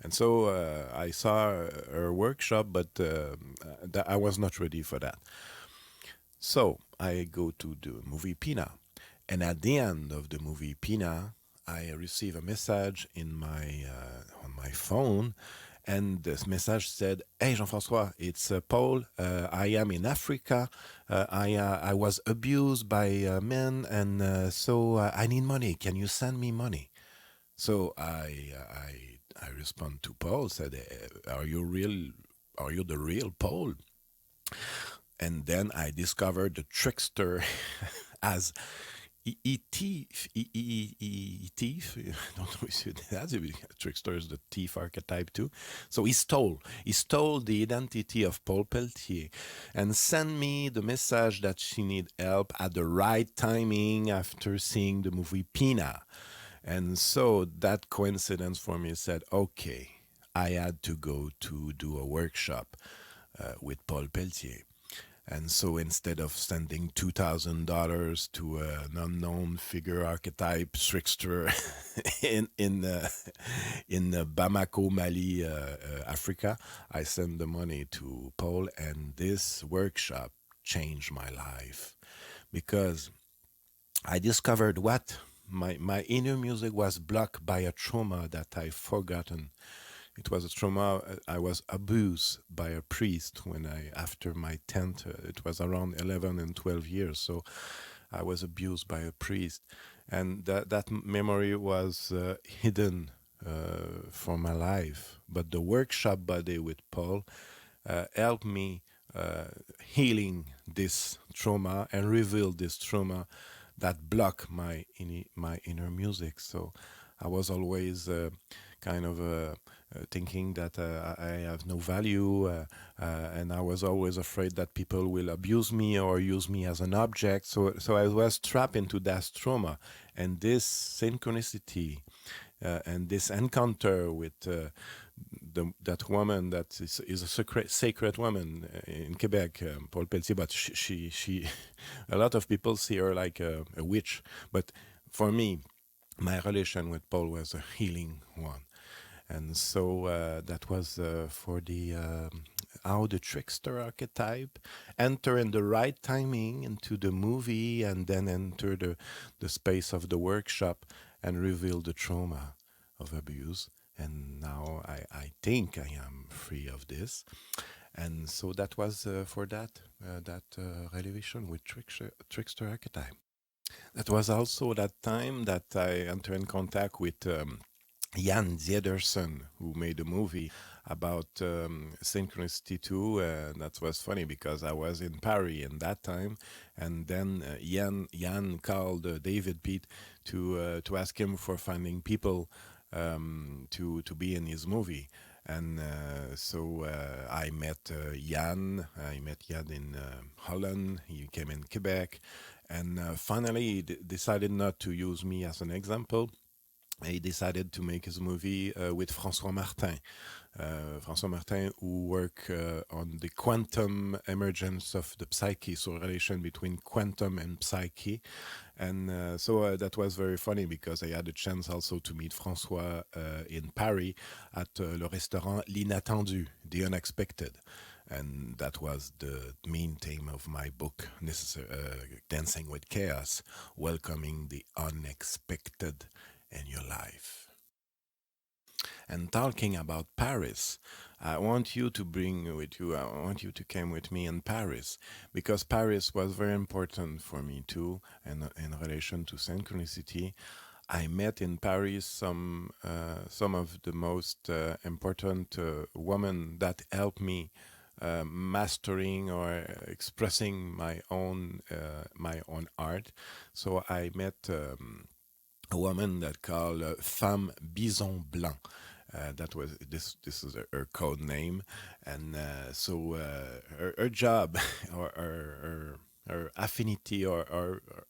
And so I saw her workshop, but I was not ready for that. So I go to the movie Pina, and at the end of the movie Pina, I receive a message in my on my phone, and this message said, "Hey Jean-Francois, it's Paul. I am in Africa. I was abused by men, and so I need money. Can you send me money?" So I respond to Paul, said, "Are you real? Are you the real Paul?" And then I discovered the trickster as thief. Thief. I don't know if you that's a trickster is the thief archetype too. So he stole the identity of Paul Pelletier and sent me the message that she need help at the right timing after seeing the movie Pina. And so that coincidence for me said, okay, I had to go to do a workshop with Paul Pelletier. And so instead of sending $2,000 to an unknown figure archetype trickster in in Bamako, Mali, Africa, I sent the money to Paul, and this workshop changed my life because I discovered what my inner music was blocked by a trauma that I forgotten. It was a trauma. I was abused by a priest when after my 10th, it was around 11 and 12 years. So I was abused by a priest. And that memory was hidden from my life. But the workshop body with Paul helped me uh, healing this trauma and reveal this trauma that block my inner music. So I was always kind of thinking that I have no value, and I was always afraid that people will abuse me or use me as an object. So I was trapped into that trauma, and this synchronicity and this encounter with that woman that is a sacred woman in Quebec, Paul Pelletier, but she a lot of people see her like a witch, but for me, my relation with Paul was a healing one. And so that was for the how the trickster archetype enter in the right timing into the movie and then enter the space of the workshop and reveal the trauma of abuse. And now I think I am free of this. And so that was for that relation with trickster archetype. That was also that time that I entered in contact with Jan Zederson, who made a movie about Synchronicity 2. That was funny because I was in Paris in that time, and then Jan called David Pete to ask him for finding people to be in his movie. And so I met Jan. I met Jan in Holland. He came in Quebec, and finally he decided not to use me as an example. He decided to make his movie with François Martin. François Martin, who work on the quantum emergence of the psyche, so relation between quantum and psyche. And so that was very funny because I had a chance also to meet François in Paris at le restaurant L'Inattendu, the unexpected. And that was the main theme of my book, Dancing with Chaos, welcoming the unexpected in your life. And talking about Paris, I want you to bring with you, I want you to come with me in Paris because Paris was very important for me too, and in relation to synchronicity. I met in Paris some of the most important women that helped me mastering or expressing my own art. So I met a woman that called Femme Bison Blanc. That was this is her code name, and her job or her affinity or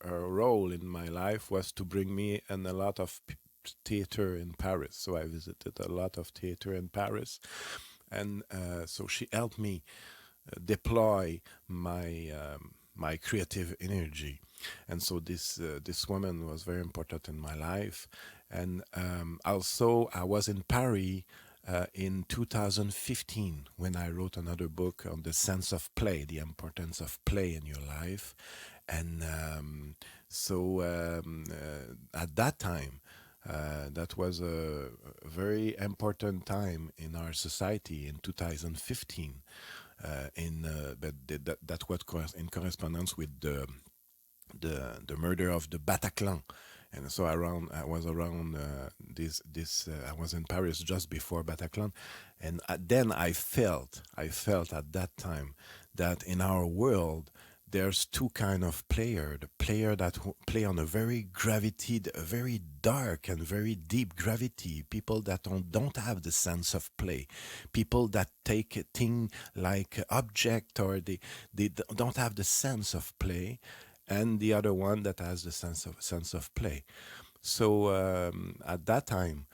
her role in my life was to bring me in a lot of theater in Paris. So I visited a lot of theater in Paris, and so she helped me deploy my creative energy. And so this woman was very important in my life. And also, I was in Paris in 2015 when I wrote another book on the sense of play, the importance of play in your life. And at that time, that was a very important time in our society in 2015. That was in correspondence with the murder of the Bataclan. And so I was around I was in Paris just before Bataclan, and then I felt at that time that in our world there's two kind of player: the player that play on a very gravity, a very dark and very deep gravity. People that don't have the sense of play, people that take a thing like object, or they don't have the sense of play, and the other one that has the sense of play. So at that time,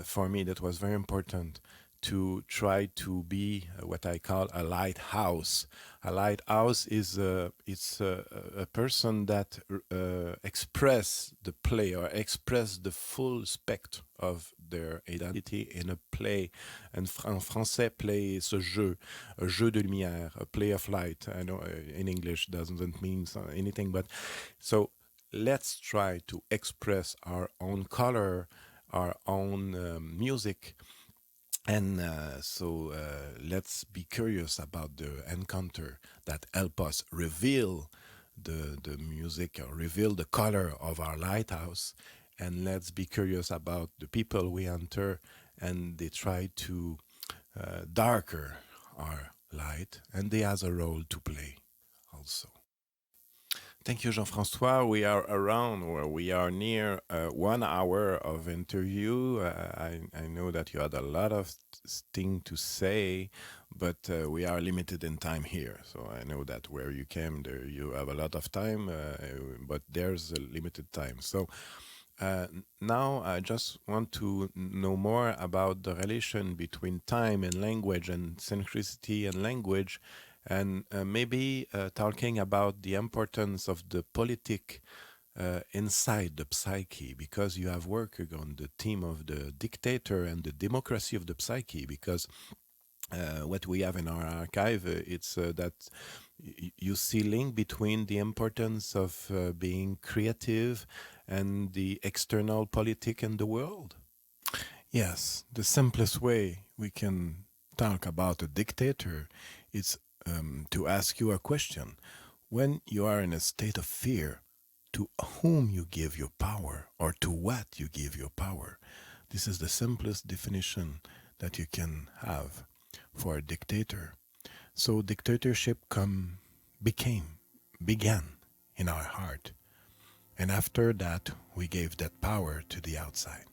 for me, that was very important to try to be what I call a lighthouse. A lighthouse is a person that express the play or express the full spectrum of their identity in a play. And en français, play is a jeu, a jeu de lumière, a play of light. I know in English doesn't mean anything, but so let's try to express our own color, our own music, and let's be curious about the encounter that help us reveal the music or reveal the color of our lighthouse, and let's be curious about the people we enter, and they try to darker our light, and they has a role to play also. Thank you, Jean-Francois. We are around, or we are near 1 hour of interview. I know that you had a lot of things to say, but we are limited in time here. So I know that where you came, there you have a lot of time, but there's a limited time. So now I just want to know more about the relation between time and language, and synchronicity and language, and maybe talking about the importance of the politic inside the psyche, because you have worked on the theme of the dictator and the democracy of the psyche, because what we have in our archive, it's that you see link between the importance of being creative and the external politic in the world. Yes, the simplest way we can talk about a dictator is to ask you a question. When you are in a state of fear, to whom you give your power or to what you give your power? This is the simplest definition that you can have for a dictator. So dictatorship began in our heart. And after that, we gave that power to the outside.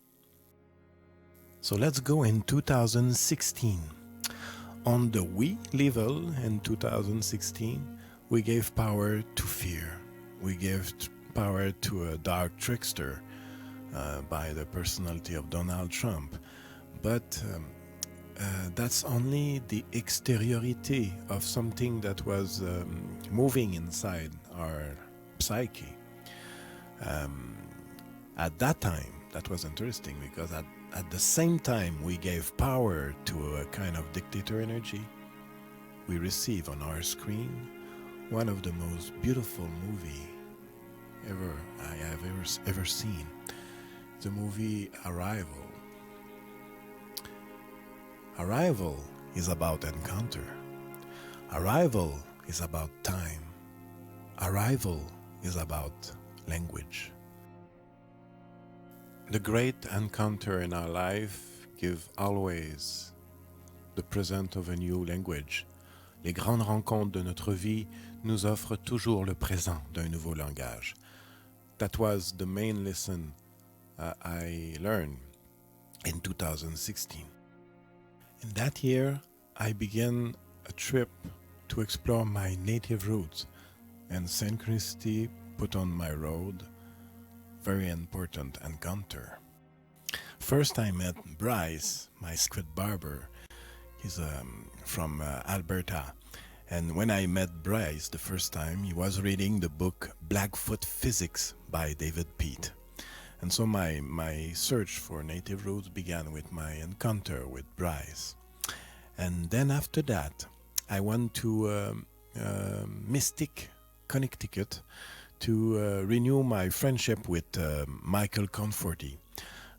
So let's go in 2016. On the we level in 2016, we gave power to fear. We gave power to a dark trickster by the personality of Donald Trump. But that's only the exteriority of something that was moving inside our psyche. At that time, that was interesting because at the same time we gave power to a kind of dictator energy, we receive on our screen one of the most beautiful movie I have ever seen. The movie Arrival. Arrival is about encounter. Arrival is about time. Arrival is about language. The great encounter in our life give always the present of a new language. Les grandes rencontres de notre vie nous offrent toujours le présent d'un nouveau langage. That was the main lesson I learned in 2016. In that year, I began a trip to explore my native roots, and synchronicity put on my road very important encounter. First, I met Bryce, my squid barber. He's from Alberta. And when I met Bryce the first time, he was reading the book Blackfoot Physics by David Peat. And so my search for native roots began with my encounter with Bryce. And then after that, I went to Mystic, Connecticut, to renew my friendship with Michael Conforti.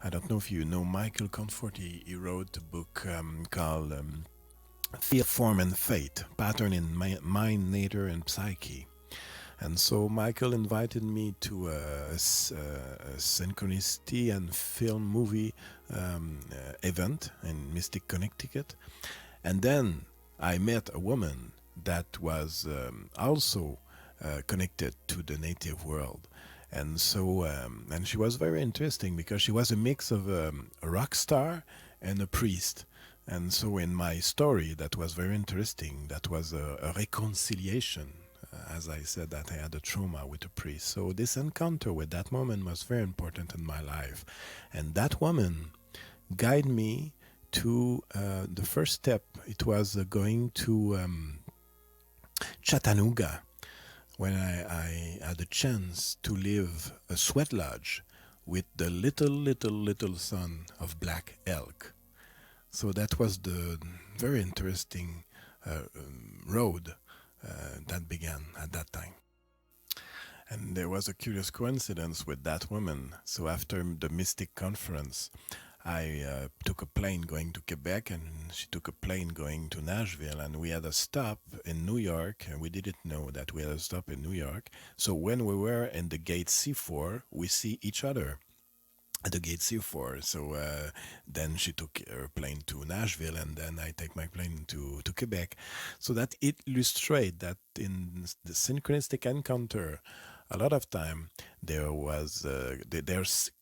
I don't know if you know Michael Conforti. He wrote a book called Fear, Form, and Fate, Pattern in Mind, Nature, and Psyche. And so Michael invited me to a synchronicity and film movie event in Mystic, Connecticut. And then I met a woman that was also connected to the native world. And so, and she was very interesting because she was a mix of a rock star and a priest. And so in my story, that was very interesting. That was a reconciliation as I said, that I had a trauma with a priest. So this encounter with that woman was very important in my life. And that woman guided me to the first step. It was going to Chattanooga when I had a chance to live a sweat lodge with the little son of black elk. So that was the very interesting road that began at that time. And there was a curious coincidence with that woman. So after the Mystic Conference, I took a plane going to Quebec, and she took a plane going to Nashville, and we had a stop in New York, and we didn't know that we had a stop in New York. So when we were in the gate C4, we see each other at the gate C4. So then she took her plane to Nashville, and then I take my plane to Quebec. So that it illustrates that in the synchronistic encounter, a lot of time there's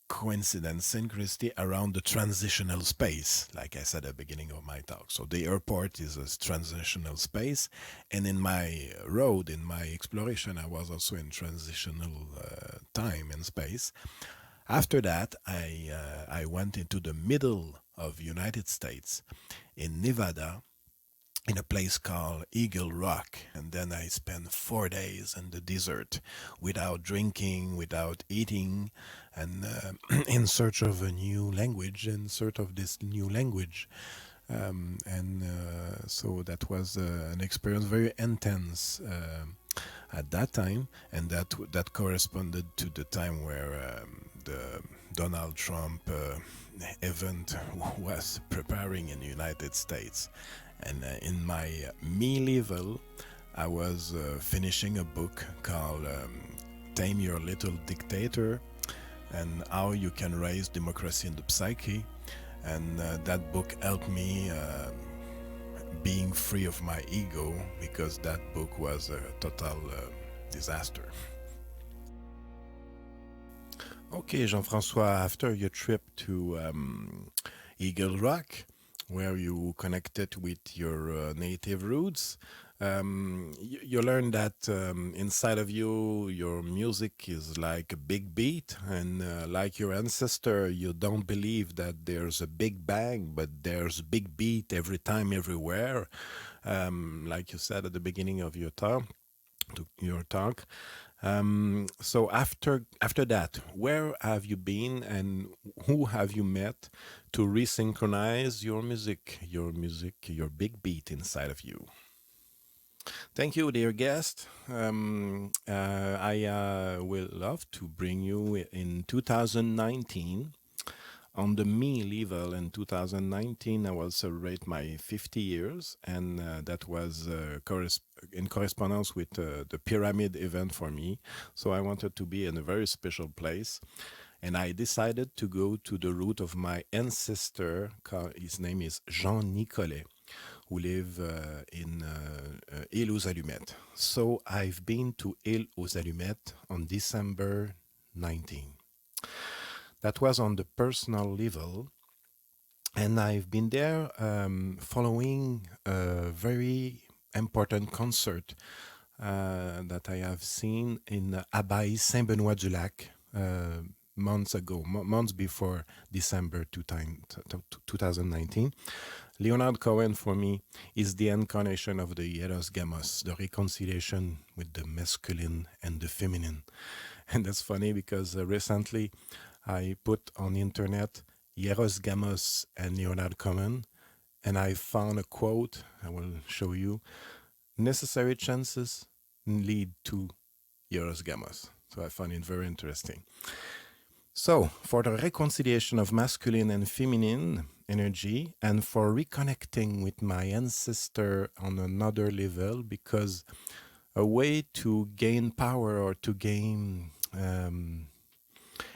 coincidence, synchronicity around the transitional space, like I said at the beginning of my talk. So the airport is a transitional space, and in my road, in my exploration, I was also in transitional time and space. After that, I went into the middle of United States in Nevada in a place called Eagle Rock, and then I spent 4 days in the desert without drinking, without eating, and in search of a new language, in search of this new language. And so that was an experience very intense at that time, and that corresponded to the time where the Donald Trump event was preparing in the United States. And in my me level, I was finishing a book called Tame Your Little Dictator and How You Can Raise Democracy in the Psyche. And that book helped me being free of my ego, because that book was a total disaster. Okay, Jean-Francois, after your trip to Eagle Rock, where you connected with your native roots, you learn that inside of you, your music is like a big beat, and like your ancestor, you don't believe that there's a big bang, but there's big beat every time, everywhere. Like you said at the beginning of your talk. So after that, where have you been, and who have you met to resynchronize your big beat inside of you? Thank you, dear guest. I will love to bring you in 2019. On the me level in 2019, I will celebrate my 50 years, and that was in correspondence with the pyramid event for me. So I wanted to be in a very special place, and I decided to go to the root of my ancestor. His name is Jean Nicolet, who live in Île aux Allumettes. So I've been to Île aux Allumettes on December 19. That was on the personal level, and I've been there following a very important concert that I have seen in Abbaye Saint-Benoît-du-Lac months ago, months before December 2019. Leonard Cohen, for me, is the incarnation of the Eros Gamos, the reconciliation with the masculine and the feminine. And that's funny because recently I put on the internet Eros Gamos and Leonard Cohen, and I found a quote. I will show you. Necessary chances lead to Eros Gamos. So I found it very interesting. So, for the reconciliation of masculine and feminine energy, and for reconnecting with my ancestor on another level, because a way to gain power or to gain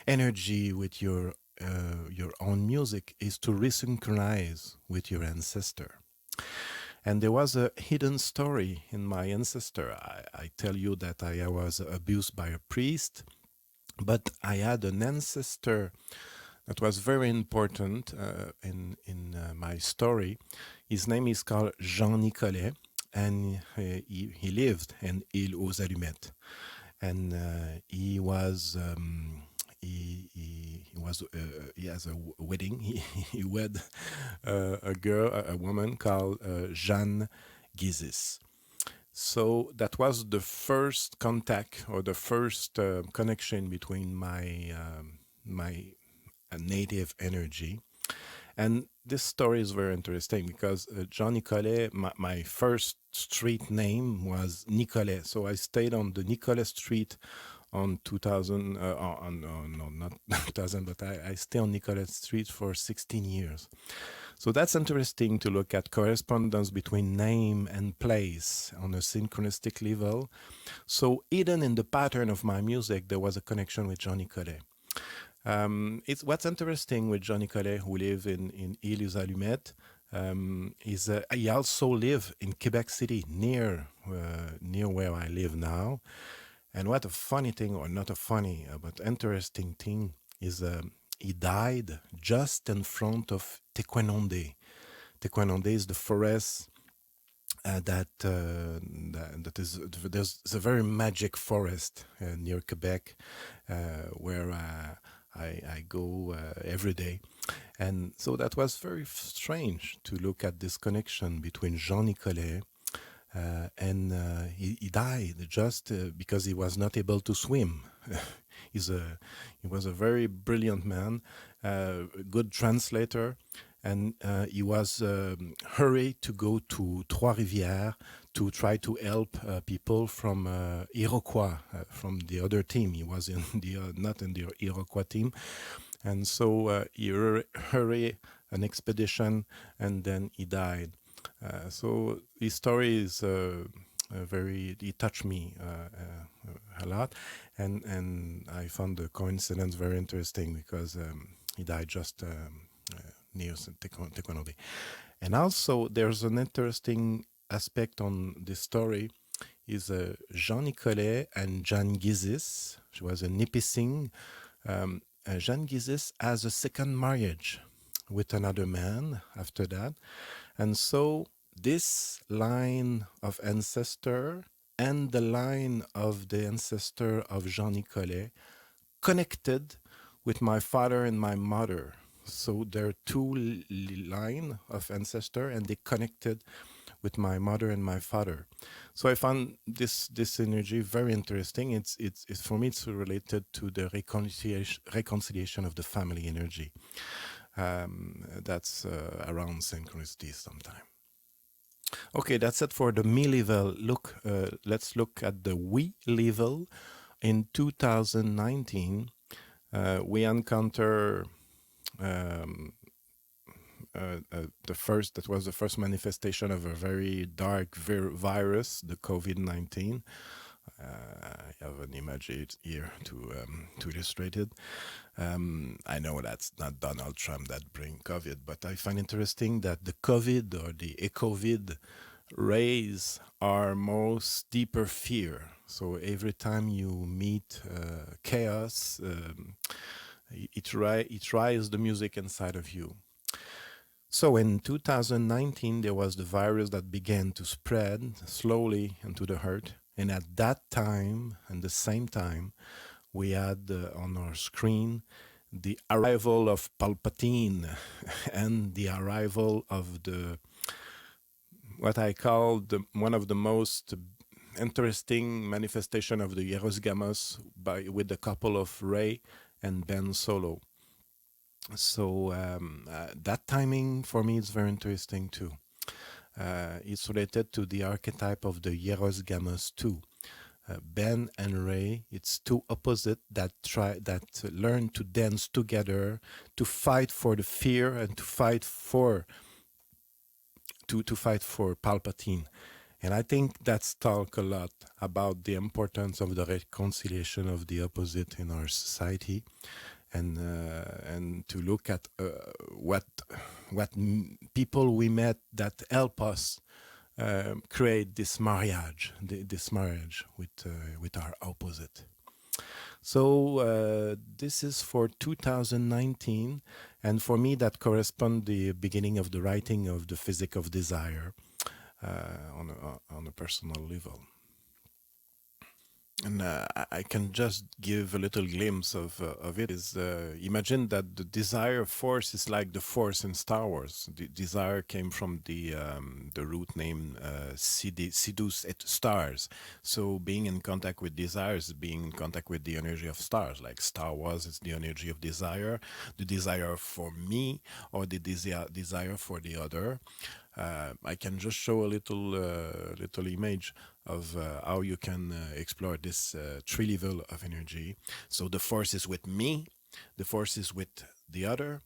energy with your own music is to resynchronize with your ancestor. And there was a hidden story in my ancestor. I tell you that I was abused by a priest, but I had an ancestor that was very important in my story. His name is called Jean Nicolet, and he lived in Île aux Allumettes, and he has a wedding. He wed a woman called Jeanne Gizis. So that was the first contact or the first connection between my native energy. And this story is very interesting because Jean Nicolet, my first street name was Nicolet. So I stayed on the Nicolet Street on 2000, no, not 2000, but I stayed on Nicolet Street for 16 years. So that's interesting to look at correspondence between name and place on a synchronistic level. So hidden in the pattern of my music, there was a connection with Jean Nicolet. It's what's interesting with Jean Nicolet, who live in Île aux Allumettes, is he also live in Quebec City, near where I live now. And what a funny thing, or not a funny, but interesting thing, is he died just in front of Tequenonde. Tequenonde is the forest that is there's a very magic forest near Quebec where I go every day. And so that was very strange to look at this connection between Jean Nicolet and he died just because he was not able to swim. He was a very brilliant man, good translator, and he was hurried to go to Trois-Rivières to try to help people from Iroquois, from the other team. He was in the not in the Iroquois team, and so he hurried an expedition, and then he died. So his story is he touched me a lot, and I found the coincidence very interesting because he died just near Tequenonde. And also, there's an interesting aspect on this story is Jean Nicolet and Jeanne Gizis. She was a Nipissing. Jeanne Gizis has a second marriage with another man after that. And so this line of ancestor and the line of the ancestor of Jean Nicolet connected with my father and my mother. So there are two line of ancestor, and they connected with my mother and my father. So I found this energy very interesting. It's for me it's related to the reconciliation of the family energy. That's around synchronicity sometime. Okay, that's it for the me level. Let's look at the we level. In 2019, we encounter that was the first manifestation of a very dark virus, the COVID-19. I have an image here to illustrate it. I know that's not Donald Trump that bring COVID, but I find interesting that the COVID or the e-COVID raise our most deeper fear. So every time you meet chaos, it raises the music inside of you. So in 2019, there was the virus that began to spread slowly into the earth. And at that time, and the same time, we had on our screen the arrival of Palpatine and the arrival of what I call one of the most interesting manifestation of the Hieros with the couple of Ray and Ben Solo. So that timing for me is very interesting too. It's related to the archetype of the Hieros Gamos too. Ben and Ray, it's two opposites that learn to dance together, to fight for the fear and to fight for Palpatine. And I think that's talk a lot about the importance of the reconciliation of the opposite in our society, and to look at what people we met that help us create this marriage with our opposite. So this is for 2019, and for me that corresponds the beginning of the writing of the Physics of Desire. on a personal level. And I can just give a little glimpse of it. Is imagine that the desire force is like the force in Star Wars. The desire came from the root name Sidus et stars. So being in contact with desires is being in contact with the energy of stars. Like Star Wars is the energy of desire, the desire for me, or the desire for the other. I can just show a little image of how you can explore this three level of energy. So the force is with me, the force is with the other,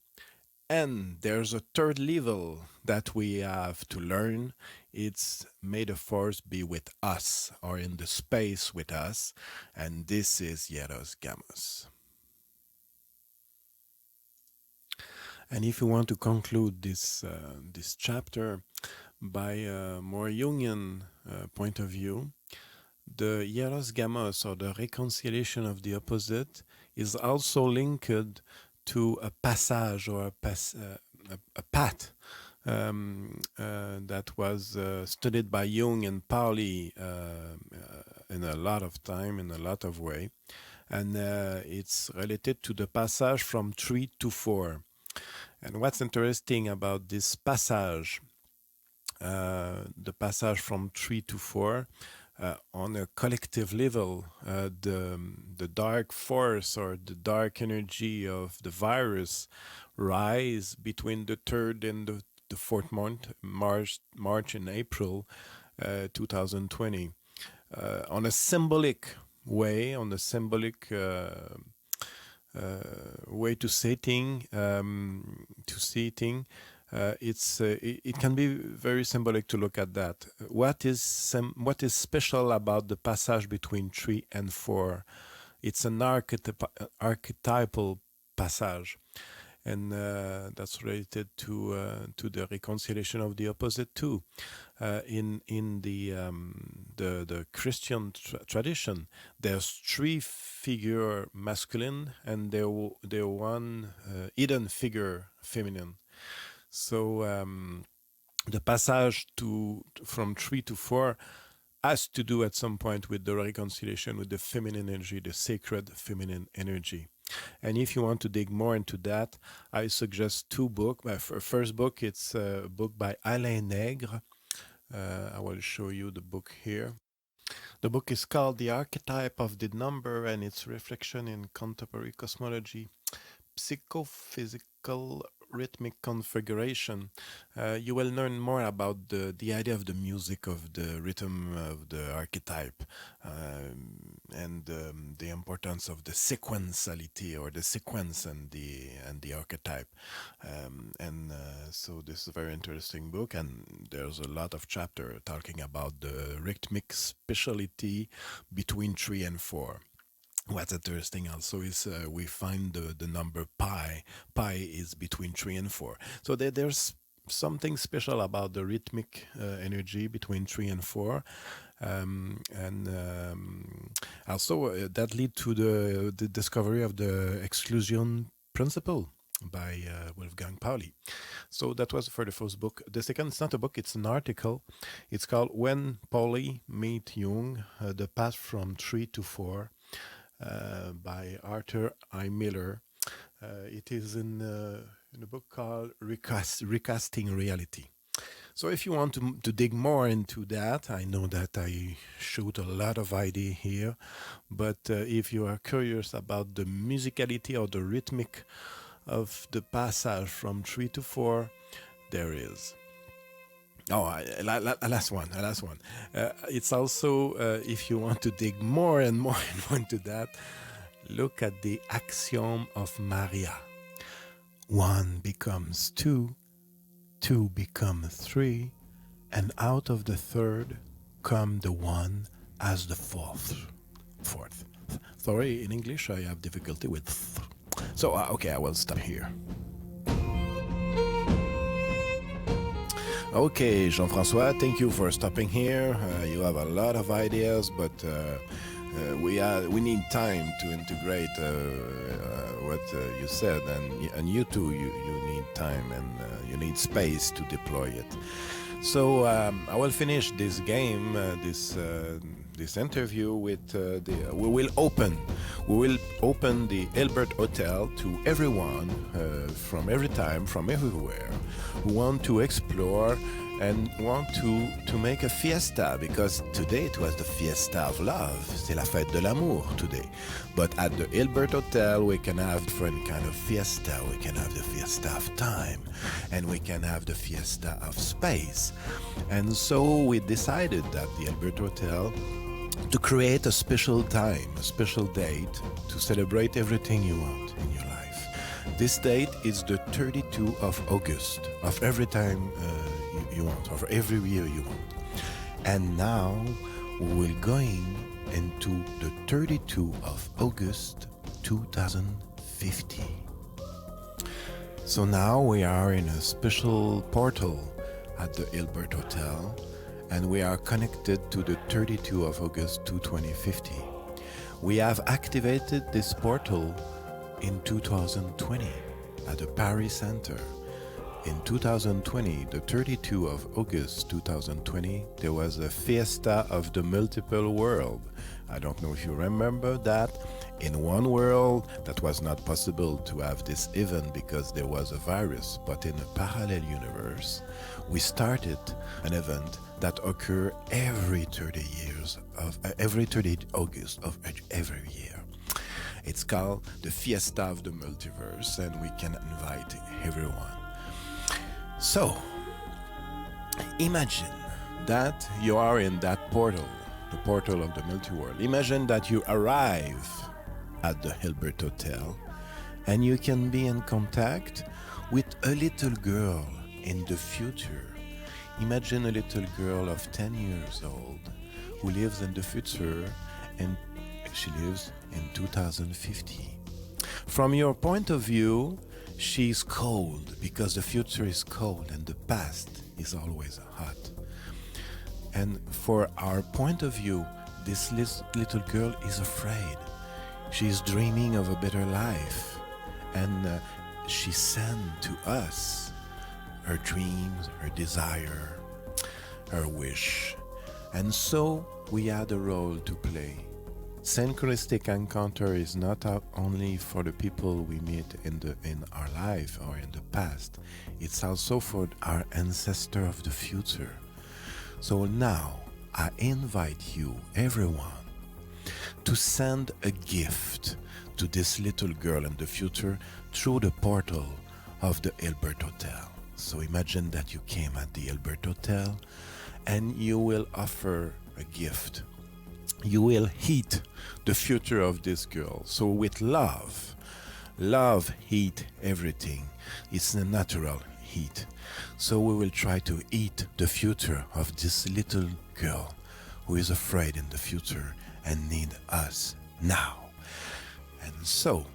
and there's a third level that we have to learn. It's may the force be with us or in the space with us, and this is Hieros Gamos. And if you want to conclude this chapter by a more Jungian point of view, the hieros gamos, or the reconciliation of the opposite, is also linked to a passage or a path that was studied by Jung and Pauli in a lot of time, in a lot of way. And it's related to the passage from 3 to 4. And what's interesting about this passage, the passage from 3 to 4, on a collective level, the dark force or the dark energy of the virus rise between the 3rd and the 4th month, March and April 2020. On a symbolic way, on a symbolic way to see things, it can be very symbolic to look at that. What is special about the passage between 3 and 4? It's an archetypal passage, and that's related to the reconciliation of the opposite too. In the Christian tradition, there's 3 figure masculine and there one hidden figure feminine. So the passage from 3 to 4 has to do at some point with the reconciliation with the feminine energy, the sacred feminine energy. And if you want to dig more into that, I suggest 2 books. My first book, it's a book by Alain Nègre. I will show you the book here. The book is called The Archetype of the Number and its Reflection in Contemporary Cosmology, Psychophysical Rhythmic Configuration. You will learn more about the idea of the music of the rhythm of the archetype, and the importance of the sequentiality or the sequence and the archetype. So this is a very interesting book, and there's a lot of chapter talking about the rhythmic speciality between 3 and 4. What's interesting also is we find the number pi. Pi is between 3 and 4. So there's something special about the rhythmic energy between 3 and 4. Also that lead to the discovery of the exclusion principle by Wolfgang Pauli. So that was for the first book. The second, it's not a book, it's an article. It's called When Pauli Met Jung, The Path from 3 to 4. By Arthur I. Miller. It is in a book called Recasting Reality. So if you want to dig more into that, I know that I showed a lot of idea here, but if you are curious about the musicality or the rhythmic of the passage from 3 to 4, there is. Oh, last one. It's also, if you want to dig more and more and more into that, look at the axiom of Maria. 1 becomes 2, 2 becomes 3, and out of the third come the 1 as the fourth. Sorry, in English I have difficulty with So, okay, I will stop here. Okay, Jean-Francois, thank you for stopping here. You have a lot of ideas, but we need time to integrate what you said, and you too, you need time and you need space to deploy it. I will finish this game, this interview with we will open the Albert Hotel to everyone from every time, from everywhere, who want to explore and want to make a fiesta, because today it was the fiesta of love. C'est la fête de l'amour today. But at the Albert Hotel, we can have different kind of fiesta. We can have the fiesta of time, and we can have the fiesta of space. And so we decided that the Albert Hotel to create a special time, a special date to celebrate everything you want in your life. This date is the 32 of August of every time you want, of every year you want. And now we're going into the 32 of August 2050. So now we are in a special portal at the Albert Hotel, and we are connected to the 32 of August 2050. We have activated this portal in 2020 at the Paris Center. In 2020, the 32 of August 2020, there was a fiesta of the multiple world. I don't know if you remember that. In one world, that was not possible to have this event because there was a virus, but in a parallel universe, we started an event that occurs every 30 August of every year. It's called the Fiesta of the Multiverse, and we can invite everyone. So, imagine that you are in that portal, the portal of the multi-world. Imagine that you arrive at the Albert Hotel and you can be in contact with a little girl in the future. Imagine a little girl of 10 years old who lives in the future, and she lives in 2050. From your point of view, she's cold because the future is cold and the past is always hot. And for our point of view, this little girl is afraid. She's dreaming of a better life, and she sent to us her dreams, her desire, her wish. And so we had a role to play. Synchronistic encounter is not only for the people we meet in our life or in the past. It's also for our ancestor of the future. So now I invite you, everyone, to send a gift to this little girl in the future through the portal of the Albert Hotel. So imagine that you came at the Albert Hotel and you will offer a gift. You will heat the future of this girl. So with love heat everything. It's a natural heat. So we will try to heat the future of this little girl who is afraid in the future and need us now. And so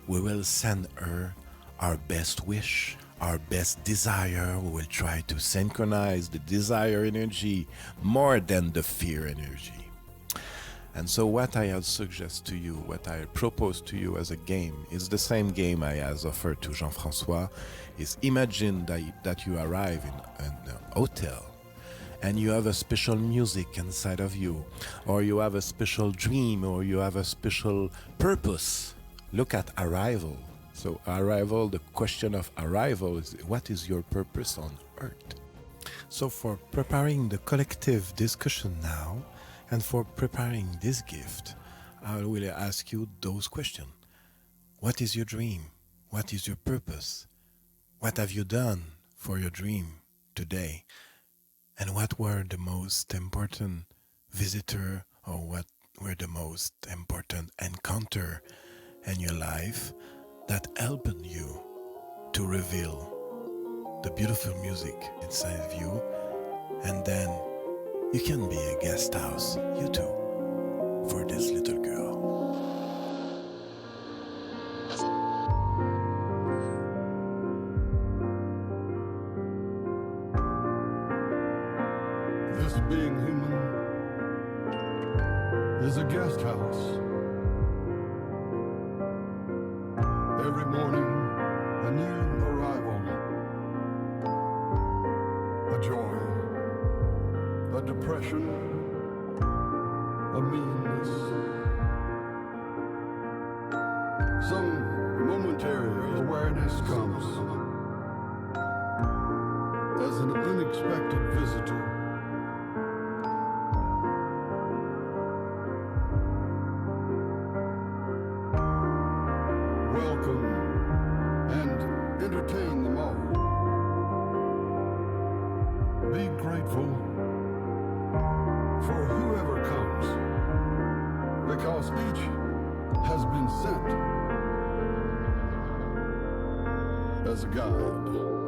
we will send her our best wish, our best desire. We will try to synchronize the desire energy more than the fear energy. And so what I suggest to you, what I propose to you as a game, is the same game I has offered to Jean-Francois, is imagine that you arrive in a hotel and you have a special music inside of you, or you have a special dream, or you have a special purpose. Look at arrival. So arrival, the question of arrival is, what is your purpose on earth? So for preparing the collective discussion now, and for preparing this gift, I will ask you those questions. What is your dream? What is your purpose? What have you done for your dream today? And what were the most important visitor, or what were the most important encounter in your life that helped you to reveal the beautiful music inside of you? And then you can be a guest house, you too, for this little girl. This being human is a guest house. Every morning, a new arrival, a joy. depression, a meanness, some momentary awareness comes as an unexpected visitor. Welcome and entertain them all. Be grateful for whoever comes, because each has been sent as a guide.